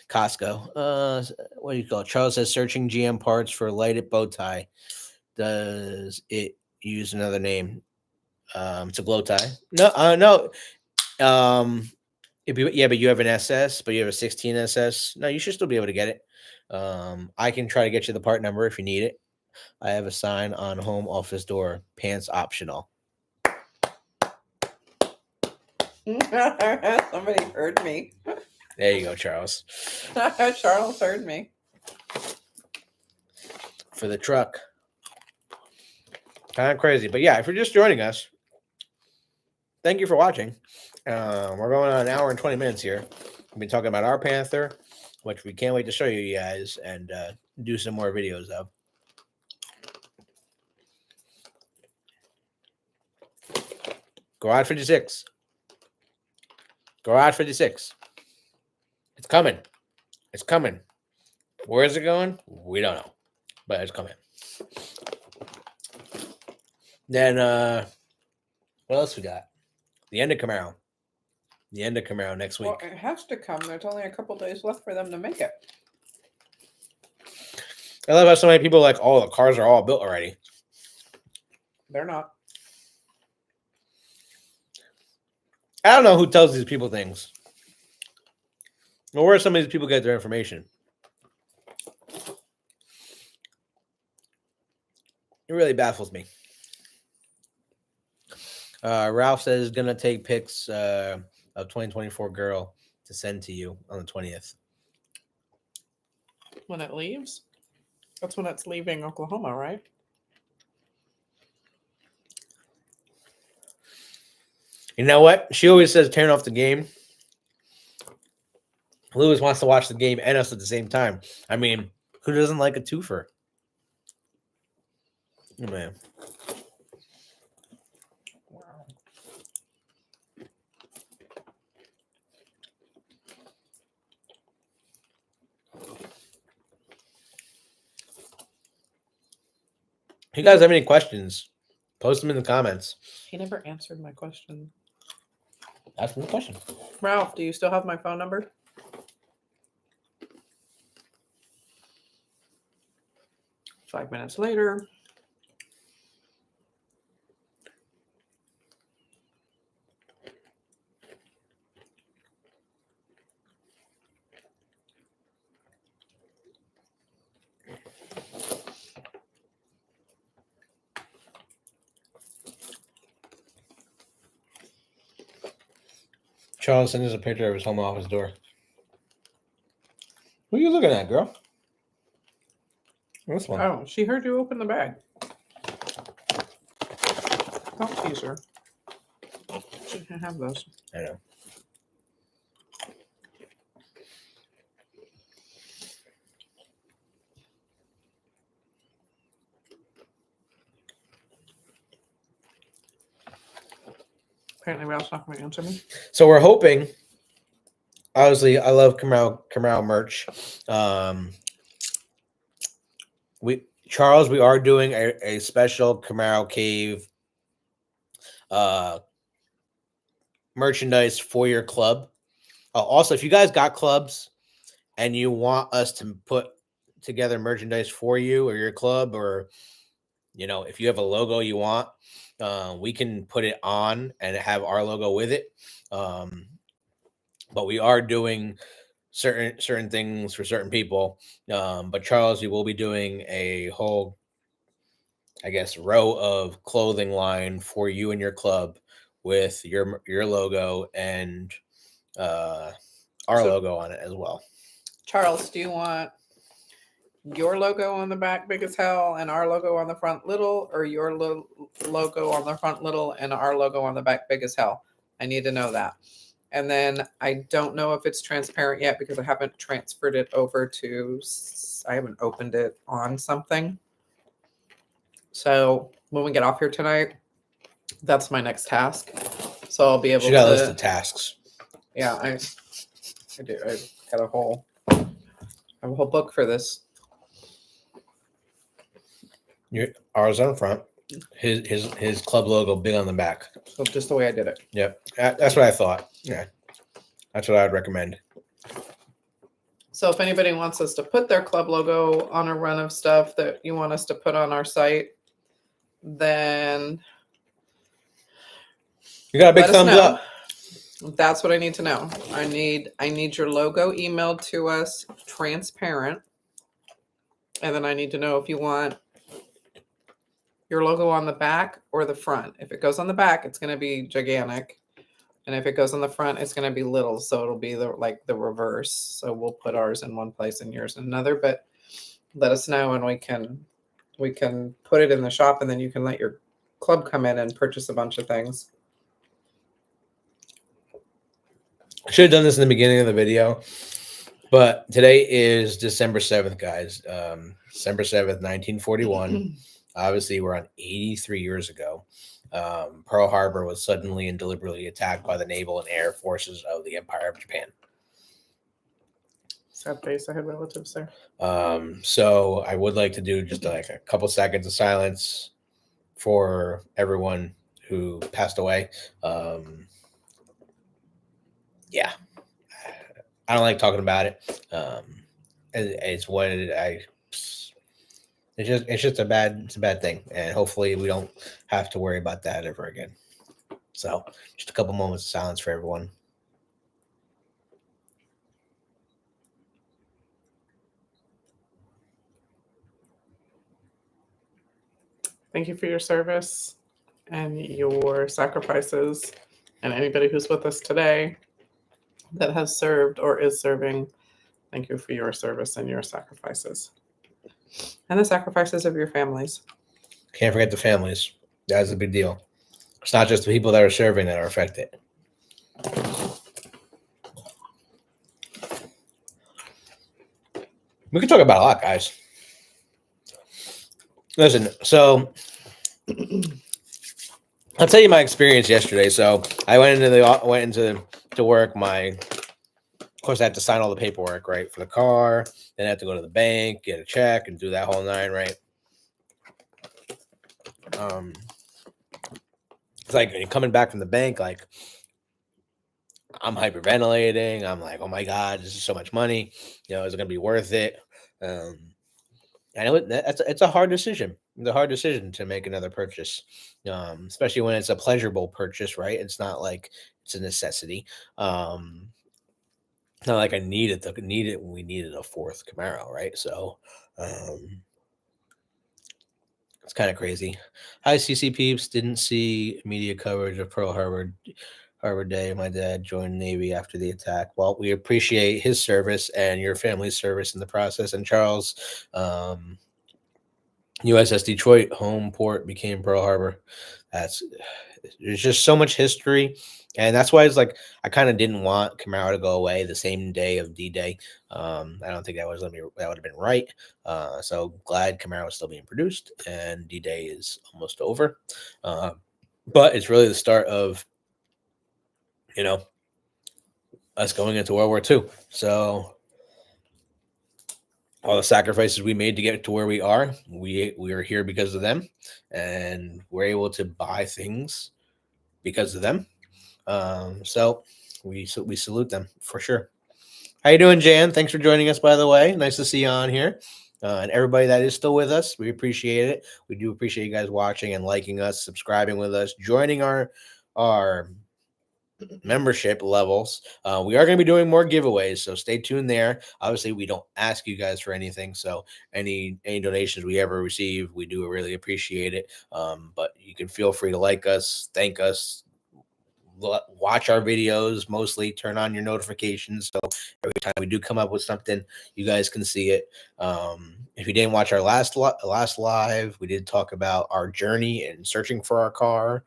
Costco. What do you call it? Charles says searching GM parts for lighted bow tie. Does it use another name? It's a glow tie. No. But you have an SS, but you have a 16 SS. No, you should still be able to get it. I can try to get you the part number if you need it. I have a sign on home office door, pants optional. Somebody heard me. There you go, Charles. Charles heard me. for the truck. Kind of crazy. But yeah, if you're just joining us, thank you for watching. We're going on an hour and 20 minutes here. We've been talking about our Panther, which we can't wait to show you guys and do some more videos of. Garage 56. Garage 56. It's coming. It's coming. Where is it going? We don't know. But it's coming. Then what else we got? The end of Camaro. The end of Camaro next week. Well, it has to come. There's only a couple days left for them to make it. I love how so many people are like, oh, the cars are all built already. They're not. I don't know who tells these people things. Well, where some of these people get their information? It really baffles me. Ralph says he's going to take pics of 2024 girl to send to you on the 20th. When it leaves? That's when it's leaving Oklahoma, right? You know what? She always says turn off the game. Lewis wants to watch the game and us at the same time. I mean, who doesn't like a twofer? Oh, man. Wow. If you guys have any questions, post them in the comments. He never answered my question. Ask me the question. Ralph, do you still have my phone number? Five minutes later. Charles sent us a picture of his home office door. What are you looking at, girl? This one. Oh, she heard you open the bag. Don't tease her. She can have those. I know. Apparently, Ralph's not going to answer me. So we're hoping. Obviously, I love Camaro merch. We are doing a special Camaro Cave merchandise for your club. Also, if you guys got clubs and you want us to put together merchandise for you or your club, or if you have a logo you want, we can put it on and have our logo with it. But we are doing certain things for certain people. But Charles, we will be doing a whole, I guess, row of clothing line for you and your club with your logo and our logo on it as well. Charles, do you want your logo on the back big as hell and our logo on the front little, or your logo on the front little and our logo on the back big as hell? I need to know that. And then I don't know if it's transparent yet because I haven't transferred it over to, I haven't opened it on something. So when we get off here tonight, that's my next task. So I'll be able to. You got a list of tasks. Yeah, I do. I got a whole book for this. Ours on the front. His club logo big on the back. So just the way I did it. Yep, that's what I thought. Yeah, that's what I'd recommend. So if anybody wants us to put their club logo on a run of stuff that you want us to put on our site, then you got a big thumbs up. That's what I need to know. I need your logo emailed to us, transparent, and then I need to know if you want your logo on the back or the front. If it goes on the back, it's going to be gigantic. And if it goes on the front, it's going to be little. So it'll be the reverse. So we'll put ours in one place and yours in another. But let us know and we can we can put it in the shop, and then you can let your club come in and purchase a bunch of things. I should have done this in the beginning of the video, but today is December 7th, guys. December 7th, 1941. Obviously, we're on 83 years ago. Pearl Harbor was suddenly and deliberately attacked by the naval and air forces of the Empire of Japan. Sad face. I had relatives there. So I would like to do just like a couple seconds of silence for everyone who passed away. Yeah, I don't like talking about it. It's what it's just a bad thing, and hopefully we don't have to worry about that ever again. So just a couple moments of silence for everyone. Thank you for your service and your sacrifices, and anybody who's with us today that has served or is serving. Thank you for your service and your sacrifices, and the sacrifices of your families. Can't forget the families. That's a big deal. It's not just the people that are serving that are affected. We can talk about a lot, guys. Listen, so I'll tell you my experience yesterday. So I went into work. Of course, I had to sign all the paperwork, right, for the car. Then I had to go to the bank, get a check, and do that whole nine, right? It's like coming back from the bank, like I'm hyperventilating. I'm like, oh my god, this is so much money. Is it gonna be worth it? I know it's a hard decision. It's a hard decision to make another purchase, especially when it's a pleasurable purchase, right? It's not like it's a necessity. It's not like I needed when we needed a fourth Camaro, right? So it's kind of crazy. Hi, CC peeps. Didn't see media coverage of Pearl Harbor Day. My dad joined Navy after the attack. Well, we appreciate his service and your family's service in the process. And Charles, USS Detroit home port became Pearl Harbor. There's just so much history, and that's why it's like I kind of didn't want Camaro to go away the same day of D-Day. I don't think that would have been right. So glad Camaro is still being produced, and D-Day is almost over. But it's really the start of us going into World War II. So all the sacrifices we made to get to where we are are here because of them, and we're able to buy things because of them. So we salute them for sure. How you doing, Jan? Thanks for joining us, by the way. Nice to see you on here. And everybody that is still with us, we appreciate it. We do appreciate you guys watching and liking us, subscribing with us, joining our membership levels. We are going to be doing more giveaways, so stay tuned there. Obviously, we don't ask you guys for anything, so any donations we ever receive, we do really appreciate it. But you can feel free to like us, thank us, watch our videos, mostly turn on your notifications, so every time we do come up with something, you guys can see it. If you didn't watch our last live, we did talk about our journey in searching for our car,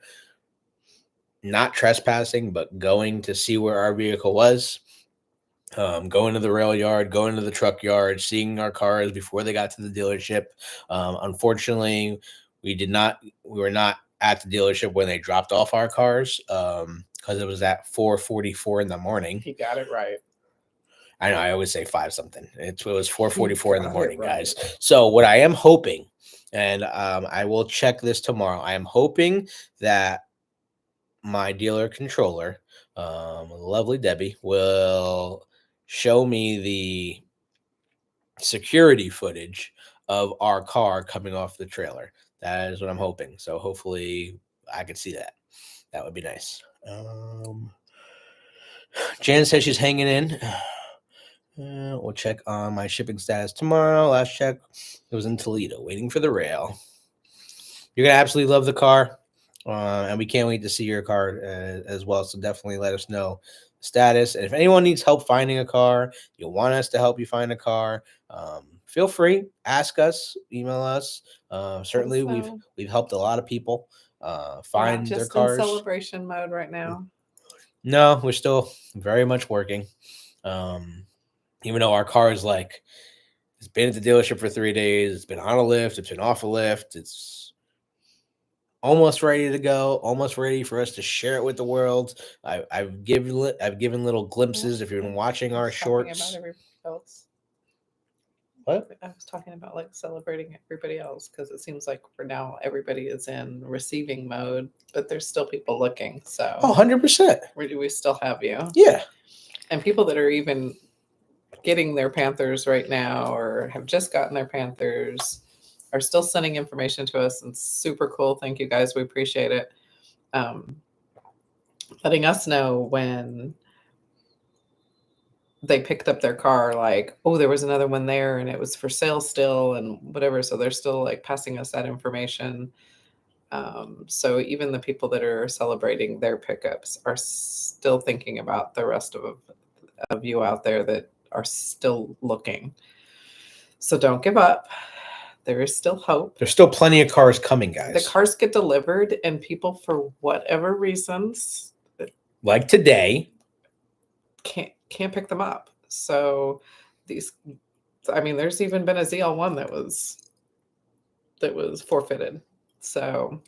not trespassing, but going to see where our vehicle was, going to the rail yard, going to the truck yard, seeing our cars before they got to the dealership. Unfortunately, we were not at the dealership when they dropped off our cars, because it was at 4:44 in the morning. He got it right. I know, I always say 5 something. It was 4:44 in the morning, guys. So what I am hoping, and I will check this tomorrow, I am hoping that my dealer controller, lovely Debbie, will show me the security footage of our car coming off the trailer. That is what I'm hoping. So hopefully I can see that. That would be nice. Jan says she's hanging in. We'll check on my shipping status tomorrow. Last check, it was in Toledo, waiting for the rail. You're going to absolutely love the car. And we can't wait to see your car as well. So definitely let us know the status. And if anyone needs help finding a car, you want us to help you find a car, feel free, ask us, email us. Certainly, Also, we've helped a lot of people we're not find their just in cars. celebration mode right now. No, we're still very much working. Even though our car is like, it's been at the dealership for 3 days, it's been on a lift, it's been off a lift, it's almost ready to go, almost ready for us to share it with the world. I've given little glimpses. If you've been watching I our was talking about shorts, everybody else. what? I was talking about like celebrating everybody else because it seems like for now everybody is in receiving mode, but there's still people looking. So Oh, 100%. we still have you. Yeah. And people that are even getting their Panthers right now or have just gotten their Panthers are still sending information to us, and super cool. Thank you guys. We appreciate it. Letting us know when they picked up their car, like, oh, there was another one there and it was for sale still and whatever. So they're still like passing us that information. So even the people that are celebrating their pickups are still thinking about the rest of you out there that are still looking. So don't give up. There is still hope. There's still plenty of cars coming, guys. The cars get delivered, and people, for whatever reasons, like today, can't pick them up. So these, I mean, there's even been a ZL1 that was forfeited. So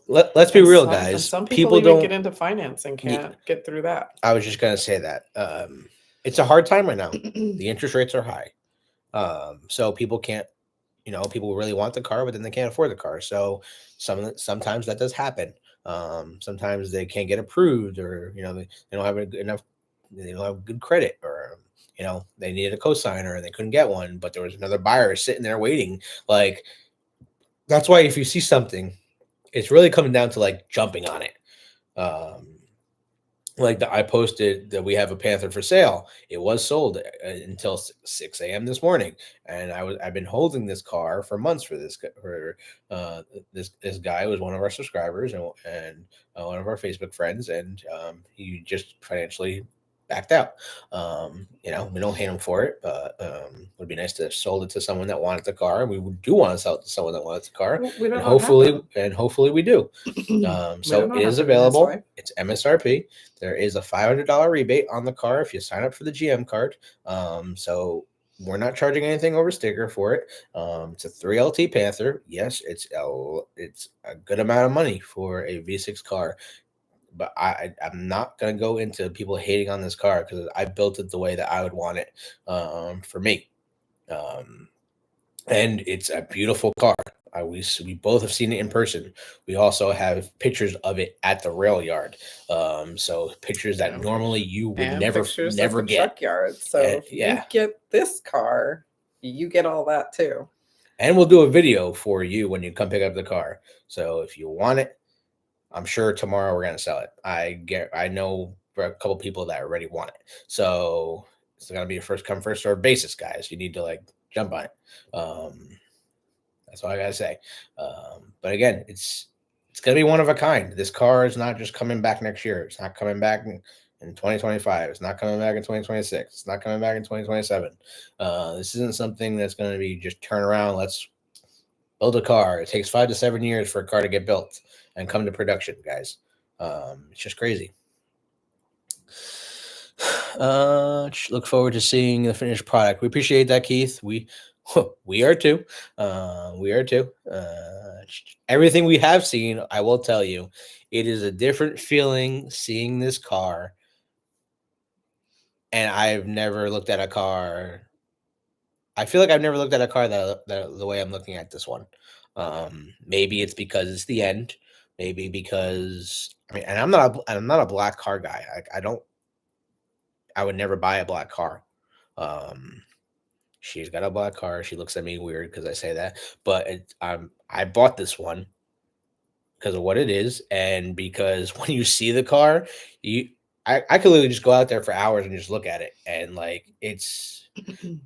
let's be real, guys. Some people even don't get into finance and can't get through that. I was just gonna say that it's a hard time right now. The interest rates are high, so people can't. People really want the car, but then they can't afford the car. So sometimes that does happen. Sometimes they can't get approved, or they don't have enough. They don't have good credit, or they needed a cosigner and they couldn't get one, but there was another buyer sitting there waiting. Like, that's why if you see something, it's really coming down to like jumping on it. I posted that we have a Panther for sale. It was sold until 6 a.m. this morning, and I've been holding this car for months for this this guy was one of our subscribers and one of our Facebook friends, and he just financially backed out. We don't hate him for it, but would be nice to have sold it to someone that wanted the car. We do want to sell it to someone that wants the car, We don't and hopefully we do. So it is available. It's MSRP. There is a $500 rebate on the car if you sign up for the GM card. So we're not charging anything over sticker for it. It's a 3LT Panther. Yes, it's a good amount of money for a V6 car. But I'm not going to go into people hating on this car because I built it the way that I would want it for me. And it's a beautiful car. We both have seen it in person. We also have pictures of it at the rail yard. So pictures that normally you would never get. Truck yard. So if you get this car, you get all that too. And we'll do a video for you when you come pick up the car. So if you want it, I'm sure tomorrow we're gonna sell it. I know a couple people that already want it. So it's gonna be a first come first serve basis, guys. You need to jump on it. That's all I gotta say. But again, it's gonna be one of a kind. This car is not just coming back next year. It's not coming back in 2025. It's not coming back in 2026. It's not coming back in 2027. This isn't something that's gonna be just turn around. Let's build a car. It takes 5 to 7 years for a car to get built and come to production, guys. It's just crazy. Look forward to seeing the finished product. We appreciate that, Keith. We are too. Everything we have seen, I will tell you, it is a different feeling seeing this car. And I've never looked at a car. I feel like I've never looked at a car that the way I'm looking at this one. Maybe it's because it's the end. Maybe because and I'm not a black car guy. I would never buy a black car. She's got a black car. She looks at me weird because I say that, but I bought this one because of what it is, and because when you see the car, I could literally just go out there for hours and just look at it, and it's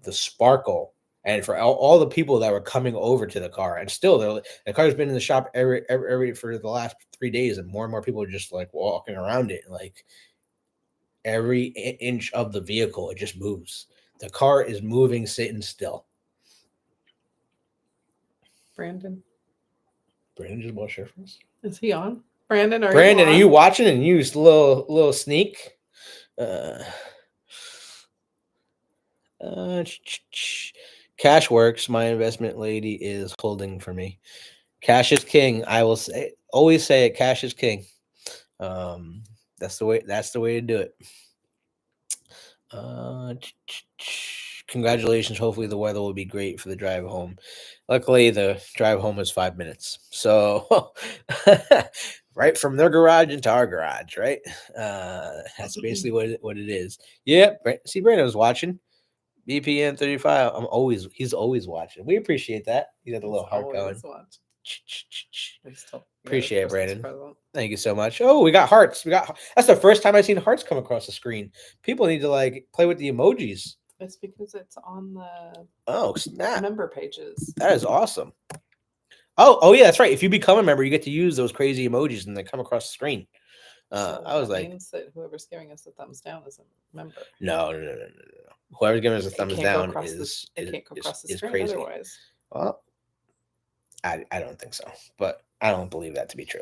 the sparkle. And for all the people that were coming over to the car, and still the car's been in the shop every for the last 3 days, and more people are just walking around it, every inch of the vehicle, it just moves. The car is moving, sitting still. Brandon. Brandon just bought a shirt for us. Is he on? Brandon, are Brandon, you are on? you watching? And use little sneak. Cash works. My investment lady is holding for me. Cash is king. I will say, always say it. Cash is king. That's the way. That's the way to do it. Congratulations. Hopefully the weather will be great for the drive home. Luckily, the drive home is 5 minutes. So right from their garage into our garage, right? That's basically what it is. Yep. See, Brandon was watching. BPN 35. He's always watching. We appreciate that. You got the little heart going. Appreciate it, Brandon. Thank you so much. Oh, we got hearts. That's the first time I've seen hearts come across the screen. People need to like play with the emojis. It's because it's on the snap member pages. That is awesome. Oh yeah, that's right. If you become a member, you get to use those crazy emojis and they come across the screen. So I was that like, means that whoever's giving us a thumbs down is a member. No. Whoever's giving us a thumbs down can't go across the screen crazy. Otherwise, well, I don't think so, but I don't believe that to be true.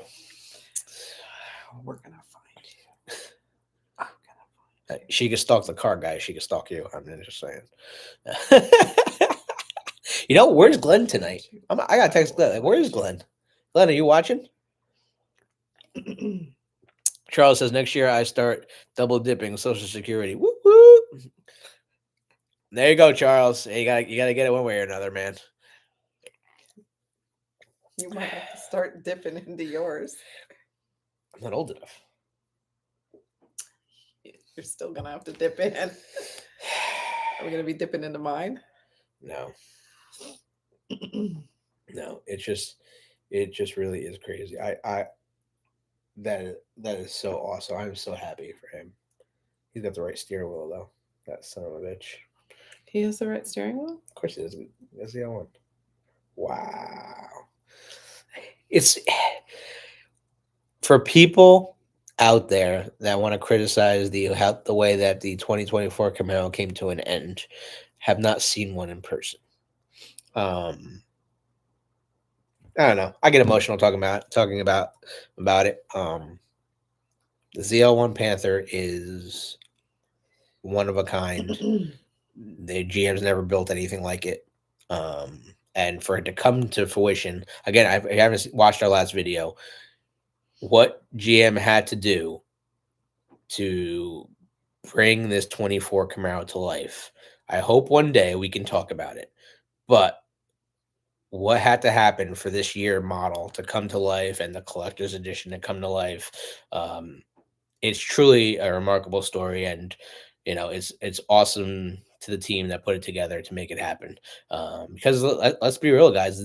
We're gonna find you. I'm gonna find you. She can stalk the car, guys. She can stalk you. I'm just saying. Where's Glenn tonight? I gotta text Glenn. Like, where's Glenn? Glenn, are you watching? Charles says next year I start double dipping Social Security. Woo woo. There you go, Charles. You gotta get it one way or another, man. You might have to start dipping into yours. I'm not old enough. You're still gonna have to dip in. Are we gonna be dipping into mine? No. No, it just really is crazy. That is so awesome. I'm so happy for him. He's got the right steering wheel though. That son of a bitch. He has the right steering wheel? Of course he does. That's the other one. Wow. It's for people out there that want to criticize the way that the 2024 Camaro came to an end, have not seen one in person. I don't know. I get emotional talking about it. The ZL1 Panther is one of a kind. The GM's never built anything like it. And for it to come to fruition, again, I haven't watched our last video. What GM had to do to bring this 24 Camaro to life. I hope one day we can talk about it. But what had to happen for this year model to come to life and the collector's edition to come to life? It's truly a remarkable story, and it's awesome to the team that put it together to make it happen. Because let's be real, guys,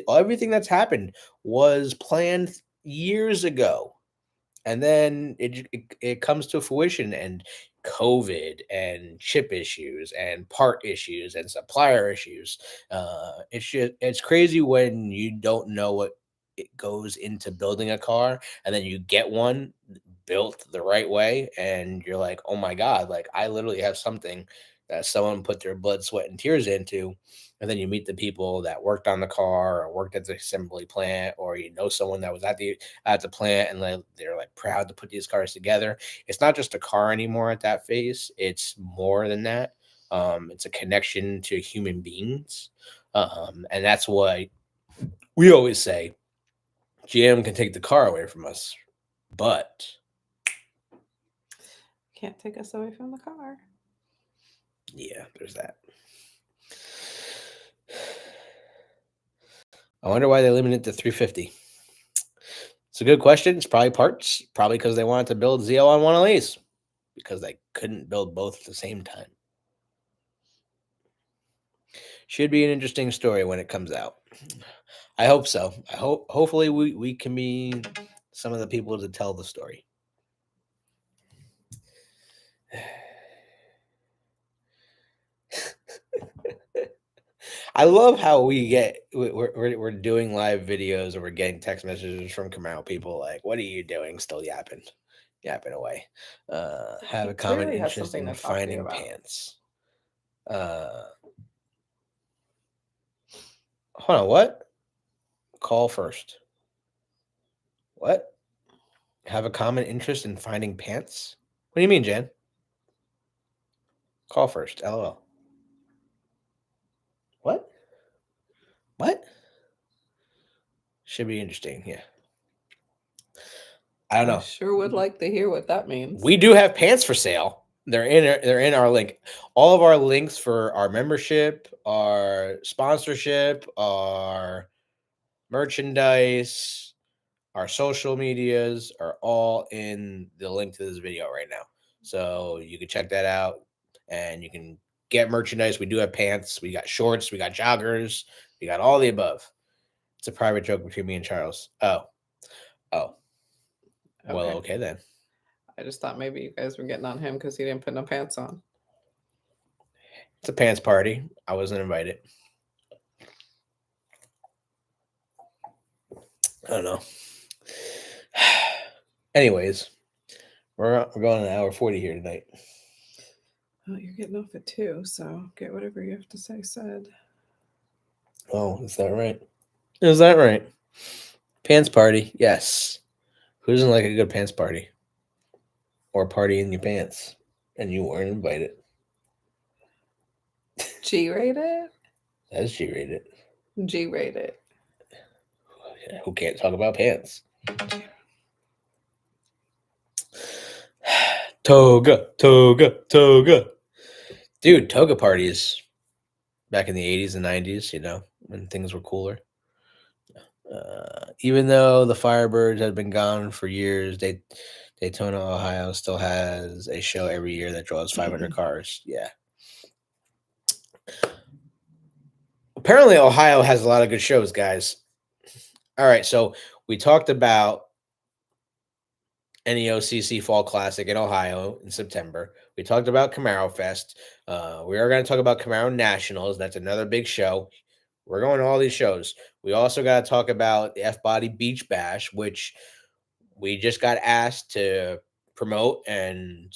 everything that's happened was planned years ago, and then it comes to fruition, and COVID and chip issues and part issues and supplier issues. It's crazy when you don't know what it goes into building a car, and then you get one built the right way, and you're like, oh my God, like I literally have something that someone put their blood, sweat, and tears into. And then you meet the people that worked on the car or worked at the assembly plant, or someone that was at the plant, and they're like proud to put these cars together. It's not just a car anymore at that phase. It's more than that. It's a connection to human beings. And that's why we always say GM can take the car away from us, but can't take us away from the car. Yeah, there's that. I wonder why they limited it to 350. It's a good question. It's probably parts. Probably because they wanted to build ZL on one of these, because they couldn't build both at the same time. Should be an interesting story when it comes out. I hope so. Hopefully we can be some of the people to tell the story. I love how we're doing live videos and we're getting text messages from Camaro people like, "What are you doing? Still yapping away." Have a common interest in finding pants. Hold on, what? Call first. What? Have a common interest in finding pants? What do you mean, Jan? Call first. LOL. What? What? Should be interesting. Yeah. I don't I know. sure would like to hear what that means. We do have pants for sale. They're in our link. All of our links for our membership, our sponsorship, our merchandise, our social medias are all in the link to this video right now. So you can check that out and you can get merchandise. We do have pants, we got shorts, we got joggers, we got all the above. It's a private joke between me and Charles. Oh. Well, okay then. I just thought maybe you guys were getting on him because he didn't put no pants on. It's a pants party. I wasn't invited. I don't know. Anyways, we're going an hour 40 here tonight. Oh, you're getting off at 2, so get whatever you have to say said. Oh, is that right? Is that right? Pants party, yes. Who doesn't like a good pants party? Or party in your pants, and you weren't invited. G-rated? That's G-rated. G-rated. Who can't talk about pants? Toga. Dude, toga parties back in the 80s and 90s, you know, when things were cooler. Even though the Firebirds had been gone for years, Daytona, Ohio still has a show every year that draws 500 cars. Yeah. Apparently, Ohio has a lot of good shows, guys. All right, so we talked about NEOCC Fall Classic in Ohio in September. We talked about Camaro Fest. We are going to talk about Camaro Nationals. That's another big show. We're going to all these shows. We also got to talk about the F-Body Beach Bash, which we just got asked to promote and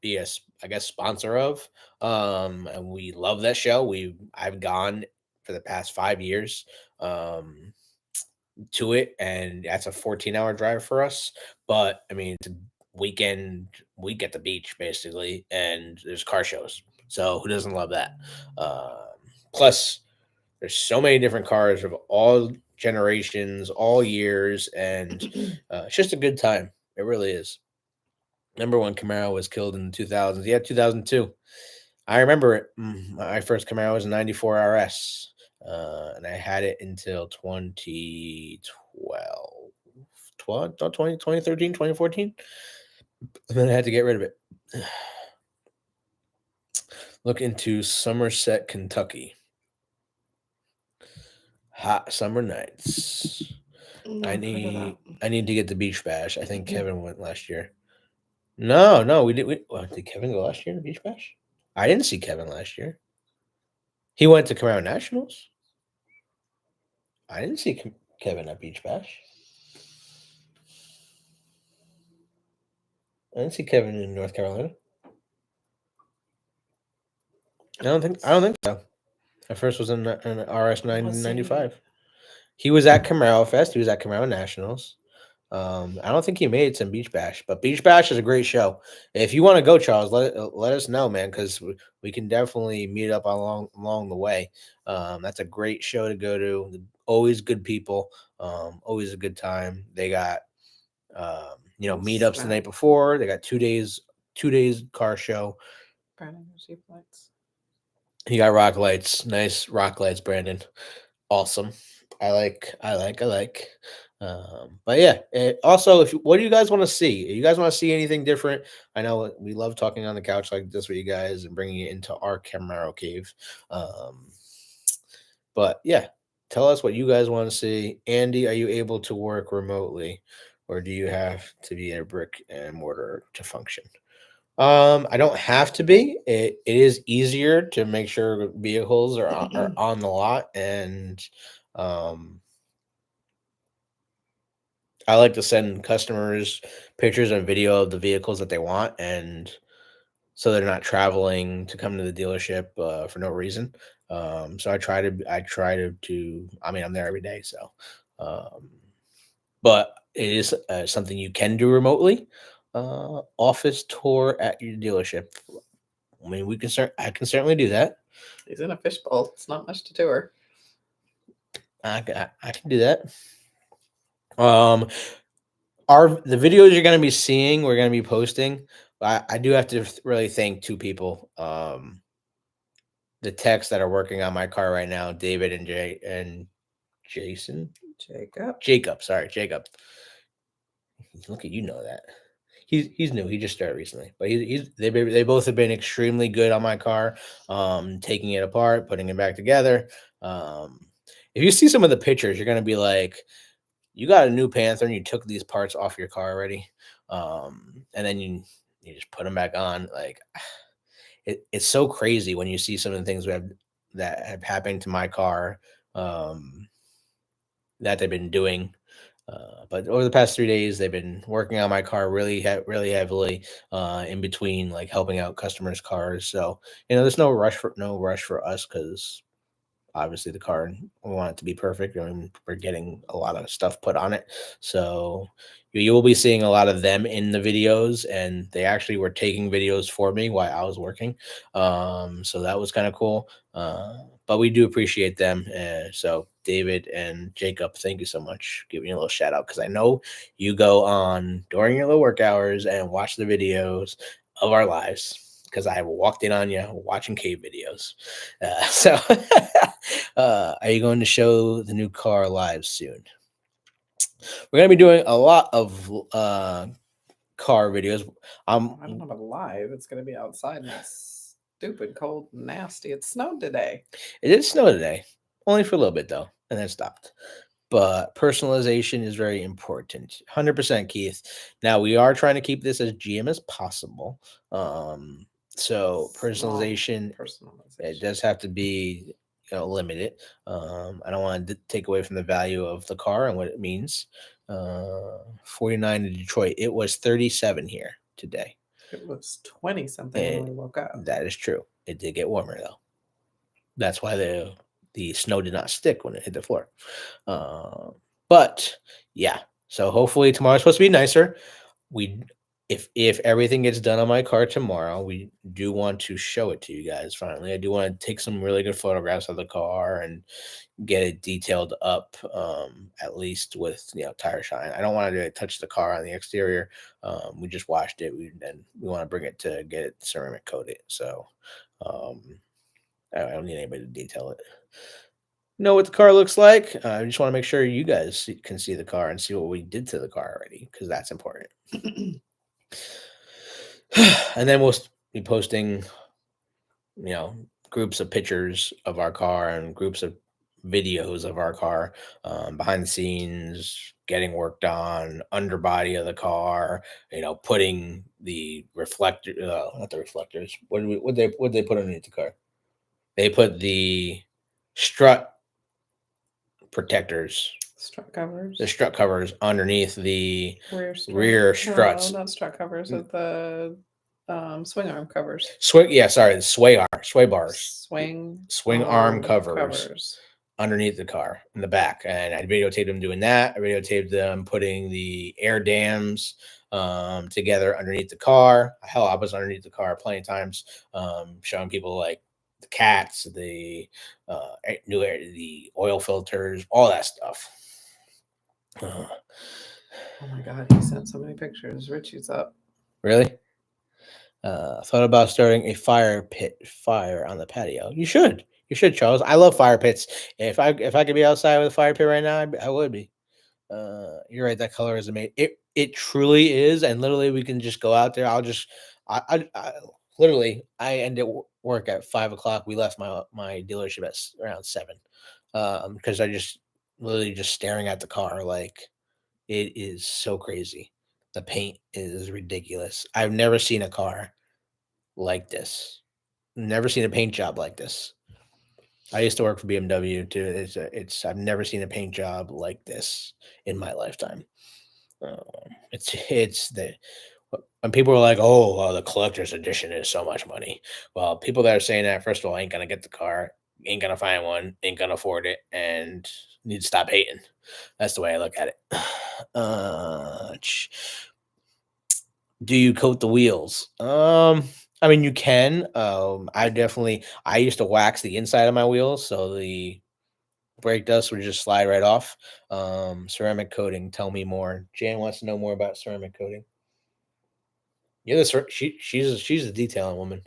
be a, I guess, sponsor of. And we love that show. I've gone for the past 5 years to it, and that's a 14-hour drive for us. But I mean, it's a week at the beach basically, and there's car shows. So who doesn't love that? Plus, there's so many different cars of all generations, all years, and it's just a good time. It really is. Remember when Camaro was killed in the 2000s? Yeah, 2002. I remember it. My first Camaro was a 94 RS, and I had it until 2013, 2014. And then I had to get rid of it. Look into Somerset, Kentucky. Hot summer nights. I need to get the beach bash. I think Kevin went last year. No, we did. Did Kevin go last year to beach bash? I didn't see Kevin last year. He went to Camaro Nationals. I didn't see Kevin at beach bash. I didn't see Kevin in North Carolina. I don't think so. At first was in RS 995. He was at Camaro Fest. He was at Camaro Nationals. I don't think he made it to Beach Bash, but Beach Bash is a great show. If you want to go, Charles, let us know, man, because we can definitely meet up along the way. That's a great show to go to. Always good people. Always a good time. They got meetups the night before. They got 2 days car show. Brandon, cheap lights. You got rock lights, nice rock lights, Brandon. Awesome. I like. But yeah. Also, what do you guys want to see? You guys want to see anything different? I know we love talking on the couch like this with you guys and bringing it into our Camaro cave. But yeah, tell us what you guys want to see. Andy, are you able to work remotely, or do you have to be a brick and mortar to function? I don't have to be. It is easier to make sure vehicles are on the lot, and I like to send customers pictures and video of the vehicles that they want, and so they're not traveling to come to the dealership for no reason. So I try to. I mean, I'm there every day, so But it is something you can do remotely. Office tour at your dealership. I mean, I can certainly do that. He's in a fishbowl. It's not much to tour. I can do that. The videos you're going to be seeing, we're going to be posting. I do have to really thank two people. The techs that are working on my car right now, David and Jason. Jacob. Sorry, Jacob. Look at that. He's new. He just started recently, but they both have been extremely good on my car, taking it apart, putting it back together. If you see some of the pictures, you're gonna be like, you got a new Panther and you took these parts off your car already, and then you just put them back on. Like, it's so crazy when you see some of the things that have happened to my car, that they've been doing. But over the past 3 days, they've been working on my car really heavily, in between, like helping out customers' cars. So there's no rush for us, because obviously the car, we want it to be perfect. I mean, we're getting a lot of stuff put on it, so you will be seeing a lot of them in the videos, and they actually were taking videos for me while I was working. So that was kind of cool. But we do appreciate them. So David and Jacob, thank you so much. Give me a little shout out, because I know you go on during your little work hours and watch the videos of our lives, because I walked in on you watching cave videos. So, are you going to show the new car live soon? We're going to be doing a lot of car videos. I don't know about live. It's going to be outside, and it's stupid cold and nasty. It snowed today. It did snow today, only for a little bit though, and then stopped. But personalization is very important. 100%, Keith. Now, we are trying to keep this as GM as possible. So personalization, it does have to be limited. I don't want to take away from the value of the car and what it means. 49 in Detroit. It was 37 here today. It was 20 something when we woke up. That is true. It did get warmer though. That's why the snow did not stick when it hit the floor. But yeah, so hopefully tomorrow's supposed to be nicer. If everything gets done on my car tomorrow, we do want to show it to you guys. Finally, I do want to take some really good photographs of the car and get it detailed up, at least with tire shine. I don't want to touch the car on the exterior. We just washed it. We want to bring it to get it ceramic coated. So I don't need anybody to detail it. Know what the car looks like. I just want to make sure you guys can see the car and see what we did to the car already, because that's important. And then we'll be posting, groups of pictures of our car and groups of videos of our car, behind the scenes, getting worked on, underbody of the car, putting the reflector, not the reflectors. What they put underneath the car? They put the strut protectors, the strut covers underneath the rear struts. No, not strut covers, of the swing arm covers. The sway bars. Swing arm covers underneath the car in the back. And I videotaped them doing that. I videotaped them putting the air dams together underneath the car. Hell, I was underneath the car plenty of times, showing people like the cats, the new air, the oil filters, all that stuff. Oh my God, he sent so many pictures. Richie's up. Really? Thought about starting a fire on the patio. You should, Charles. I love fire pits. If I could be outside with a fire pit right now, I would be. You're right. That color is amazing. It truly is. And literally, we can just go out there. I literally, I ended work at 5:00. We left my dealership at around 7, because I just literally just staring at the car. Like, it is so crazy. The paint is ridiculous. I've never seen a car like this. Never seen a paint job like this. I used to work for BMW too. I've never seen a paint job like this in my lifetime. When people are like, "Oh, well, the collector's edition is so much money." Well, people that are saying that, first of all, ain't gonna get the car. ain't gonna find one, ain't gonna afford it, and need to stop hating. That's the way I look at it. Do you coat the wheels? I mean, you can. I used to wax the inside of my wheels so the brake dust would just slide right off. Ceramic coating. Tell me more. Jan wants to know more about ceramic coating. Yeah, she's a detailing woman.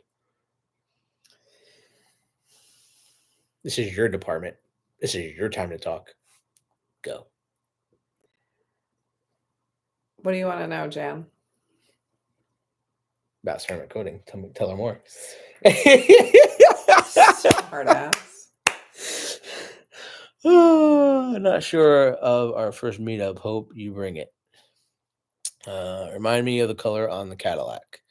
This is your department. This is your time to talk. Go. What do you want to know, Jan? About ceramic coating. Tell her more. Hard ass. Not sure of our first meetup. Hope you bring it. Remind me of the color on the Cadillac.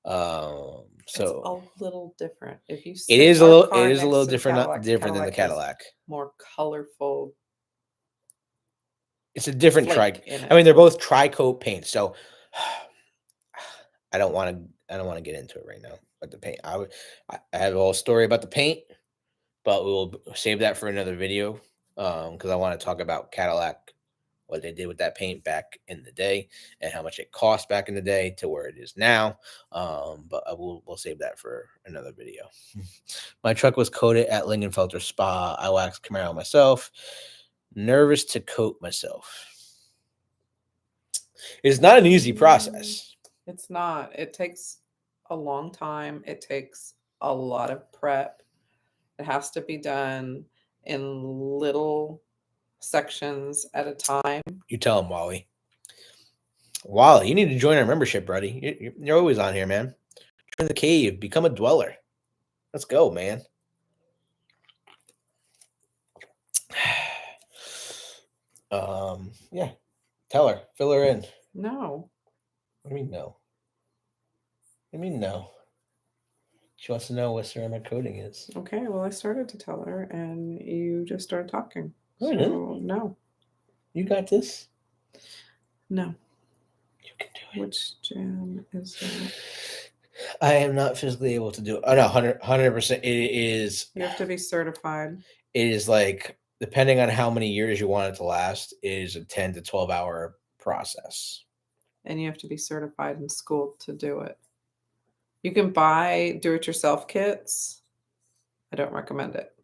So it's a little different. If you it is a little different than the Cadillac Cadillac. More colorful. It's a different flake tri. in it. I mean, they're both tri-coat paints. So I don't want to get into it right now. But the paint, I have a whole story about the paint, but we will save that for another video because I want to talk about Cadillac, what they did with that paint back in the day, and how much it cost back in the day to where it is now. But we'll save that for another video. My truck was coated at Lingenfelter Spa. I waxed Camaro myself. Nervous to coat myself. It's not an easy process. It's not. It takes a long time. It takes a lot of prep. It has to be done in little sections at a time. You tell him, Wally. Wally, you need to join our membership, buddy. You're always on here, man. Join the cave. Become a dweller. Let's go, man. Yeah. Tell her. Fill her in. No. What do you mean no? What do you mean no? She wants to know what ceramic coating is. Okay, well, I started to tell her, and you just started talking. No, I didn't. No. You got this? No. You can do it. Which Jan is that? I am not physically able to do it. Oh, no, 100%. It is. You have to be certified. It is like, depending on how many years you want it to last, it is a 10 to 12 hour process. And you have to be certified in school to do it. You can buy do-it-yourself kits. I don't recommend it.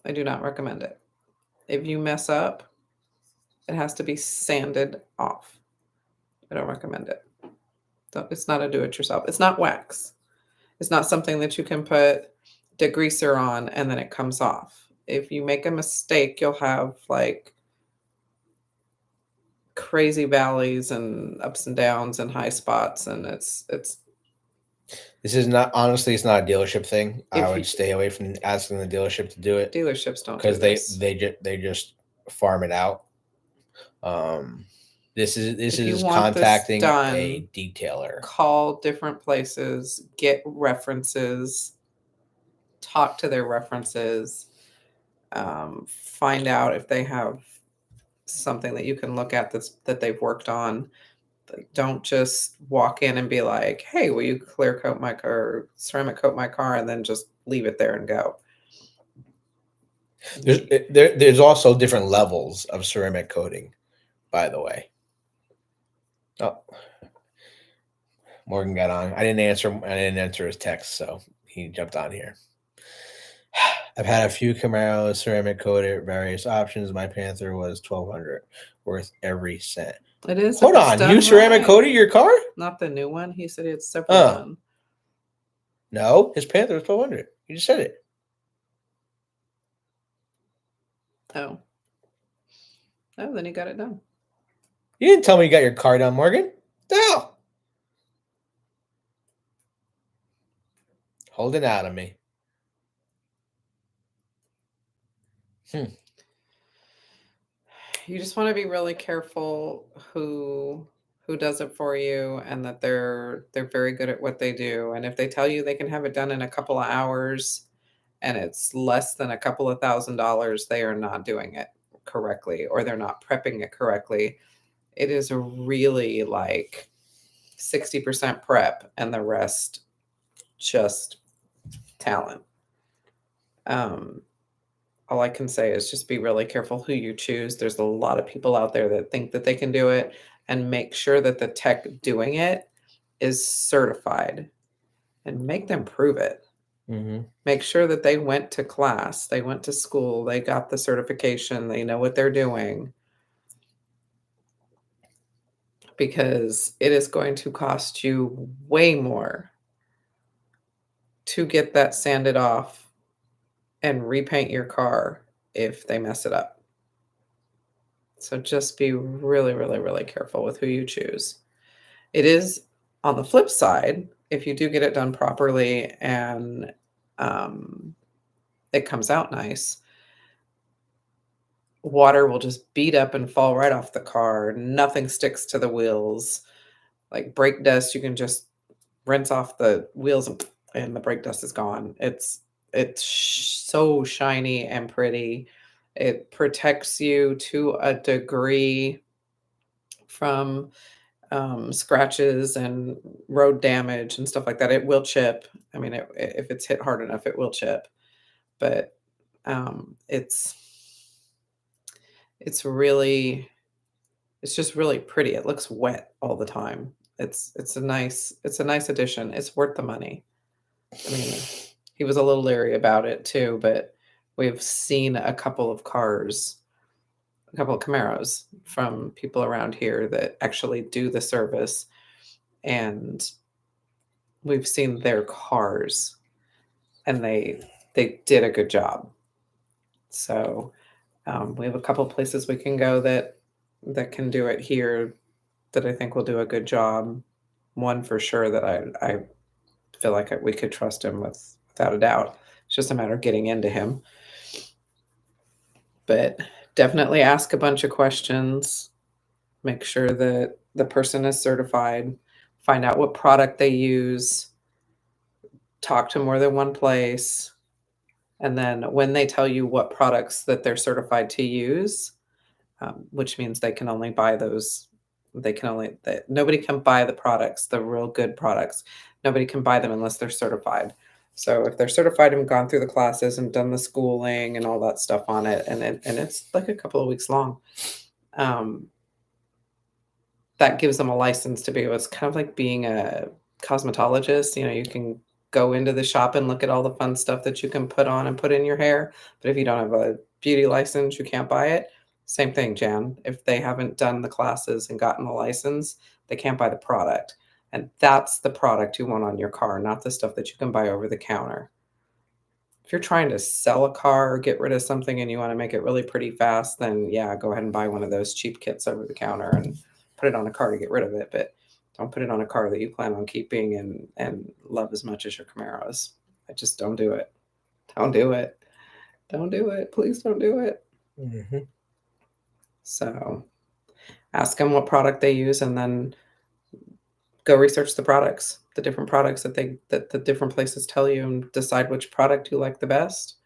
I do not recommend it. If you mess up, it has to be sanded off. I don't recommend it. It's not a do-it-yourself. It's not wax. It's not something that you can put degreaser on and then it comes off. If you make a mistake, you'll have like crazy valleys and ups and downs and high spots, and it's This is not, honestly, it's not a dealership thing. I would stay away from asking the dealership to do it. Dealerships don't, because they just farm it out. This is contacting a detailer. Call different places, get references, talk to their references, find out if they have something that you can look at that they've worked on. Like, don't just walk in and be like, "Hey, will you clear coat my car, ceramic coat my car," and then just leave it there and go. There's also different levels of ceramic coating, by the way. Oh, Morgan got on. I didn't answer his text, so he jumped on here. I've had a few Camaros ceramic coated, various options. My Panther was $1,200, worth every cent. It is. Hold on, you ceramic coated your car? Not the new one. He said he had several done. No, his Panther was $1,200. You just said it. Oh. Oh, then he got it done. You didn't tell me you got your car done, Morgan. No. Holding out on me. You just want to be really careful who does it for you, and that they're very good at what they do. And if they tell you they can have it done in a couple of hours and it's less than a couple of $1,000s, they are not doing it correctly, or they're not prepping it correctly. It is really like 60% prep and the rest just talent. All I can say is just be really careful who you choose. There's a lot of people out there that think that they can do it, and make sure that the tech doing it is certified and make them prove it. Mm-hmm. Make sure that they went to class, they went to school, they got the certification, they know what they're doing. Because it is going to cost you way more to get that sanded off and repaint your car if they mess it up. So just be really, really, really careful with who you choose. It is on the flip side, if you do get it done properly and um, it comes out nice, water will just beat up and fall right off the car. Nothing sticks to the wheels. Like brake dust, you can just rinse off the wheels and the brake dust is gone. It's so shiny and pretty. It protects you to a degree from scratches and road damage and stuff like that. It will chip. I mean, if it's hit hard enough, it will chip. But it's really, it's just really pretty. It looks wet all the time. It's a nice addition. It's worth the money. I mean, he was a little leery about it too, but we've seen a couple of cars, a couple of Camaros from people around here that actually do the service, and we've seen their cars, and they did a good job. So we have a couple of places we can go that can do it here that I think will do a good job. One for sure that I feel like we could trust him without a doubt. It's just a matter of getting into him. But definitely ask a bunch of questions. Make sure that the person is certified. Find out what product they use. Talk to more than one place. And then when they tell you what products that they're certified to use, which means they can only buy those, nobody can buy the products, the real good products. Nobody can buy them unless they're certified. So if they're certified and gone through the classes and done the schooling and all that stuff on it, and it's like a couple of weeks long, that gives them a license to be. It's kind of like being a cosmetologist. You know, you can go into the shop and look at all the fun stuff that you can put on and put in your hair. But if you don't have a beauty license, you can't buy it. Same thing, Jan. If they haven't done the classes and gotten the license, they can't buy the product. And that's the product you want on your car, not the stuff that you can buy over the counter. If you're trying to sell a car or get rid of something and you want to make it really pretty fast, then yeah, go ahead and buy one of those cheap kits over the counter and put it on a car to get rid of it. But don't put it on a car that you plan on keeping and love as much as your Camaros. I just don't do it. Don't do it. Don't do it. Please don't do it. Mm-hmm. So ask them what product they use and then go research the products, the different products that the different places tell you, and decide which product you like the best.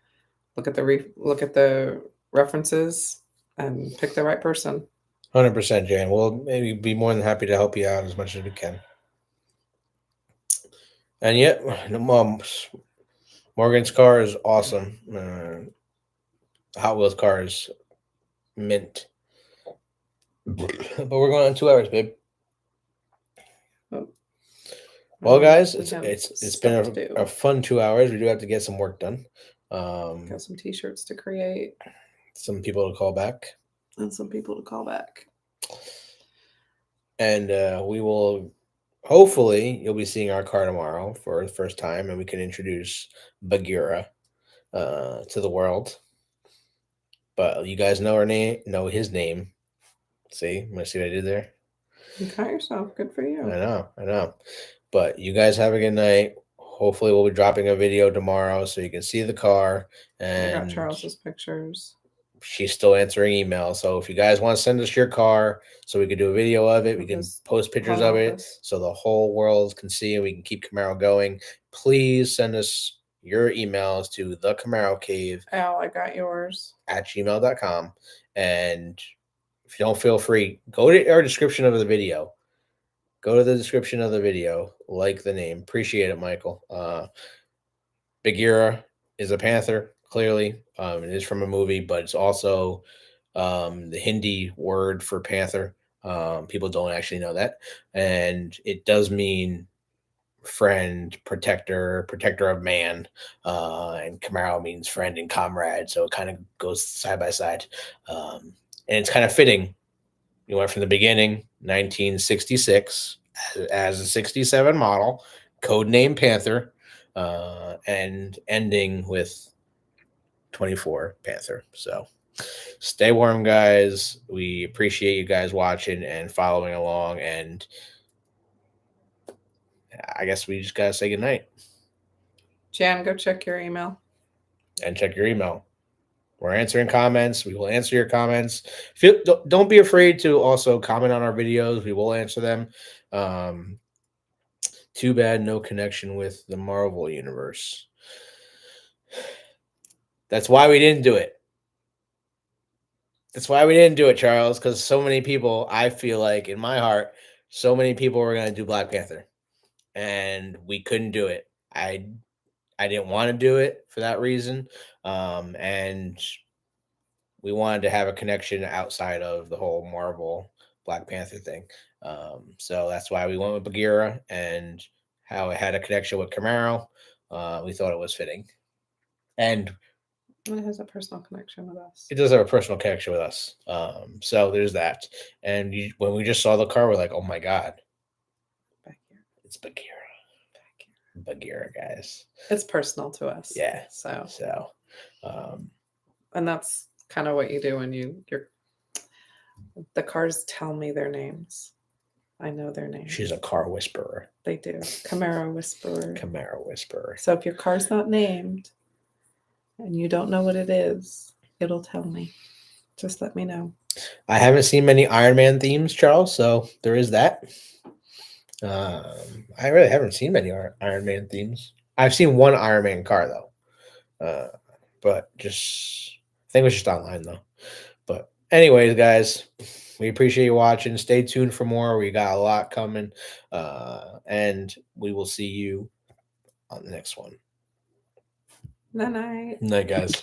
Look at the references and pick the right person. 100%, Jan. We'll maybe be more than happy to help you out as much as we can. And yet, Morgan's car is awesome. Hot Wheels car is mint. But we're going on 2 hours, babe. Well, guys, it's been a fun 2 hours. We do have to get some work done. Got some t-shirts to create. Some people to call back. And some people to call back. And we will, hopefully, you'll be seeing our car tomorrow for the first time, and we can introduce Bagheera to the world. But you guys know his name. See what I did there? You caught yourself. Good for you. I know. But you guys have a good night. Hopefully, we'll be dropping a video tomorrow so you can see the car. And I got Charles's pictures. She's still answering emails. So if you guys want to send us your car so we can do a video of it, we can post pictures of it so the whole world can see and we can keep Camaro going. Please send us your emails to the Camaro Cave. Al, I got yours. @gmail.com. And if you don't feel free, go to our description of the video. Go to the description of the video. Like the name. Appreciate it, Michael. Bagheera is a Panther. clearly. It is from a movie, but it's also the Hindi word for panther. People don't actually know that. And it does mean friend, protector of man. And Camaro means friend and comrade. So it kind of goes side by side. And it's kind of fitting. You went from the beginning, 1966, as a 67 model, codename Panther, and ending with 24 Panther. So stay warm, guys. We appreciate you guys watching and following along. And I guess we just got to say goodnight Jan, go check your email. and check your email. We're answering comments. We will answer your comments. Don't be afraid to also comment on our videos. We will answer them. Too bad no connection with the Marvel universe. That's why we didn't do it. That's why we didn't do it, Charles, because so many people, I feel like in my heart, so many people were going to do Black Panther. And we couldn't do it. I didn't want to do it for that reason. And we wanted to have a connection outside of the whole Marvel Black Panther thing. So that's why we went with Bagheera, and how it had a connection with Camaro. We thought it was fitting. And It has a personal connection with us. it does have a personal connection with us. So there's that. And when we just saw the car, we're like, oh my God. Bagheera. It's Bagheera. Bagheera, guys. It's personal to us. Yeah. So Um, and that's kind of what you do when you're the cars tell me their names. I know their names. she's a car whisperer. They do. Camaro whisperer. Camaro whisperer. So if your car's not named and you don't know what it is, it'll tell me. Just let me know. I haven't seen many Iron Man themes, Charles, so there is that. I really haven't seen many Iron Man themes. I've seen one Iron Man car though, but just I think it was just online though. But anyways, guys, we appreciate you watching. Stay tuned for more. We got a lot coming, and we will see you on the next one. Night. Night, guys.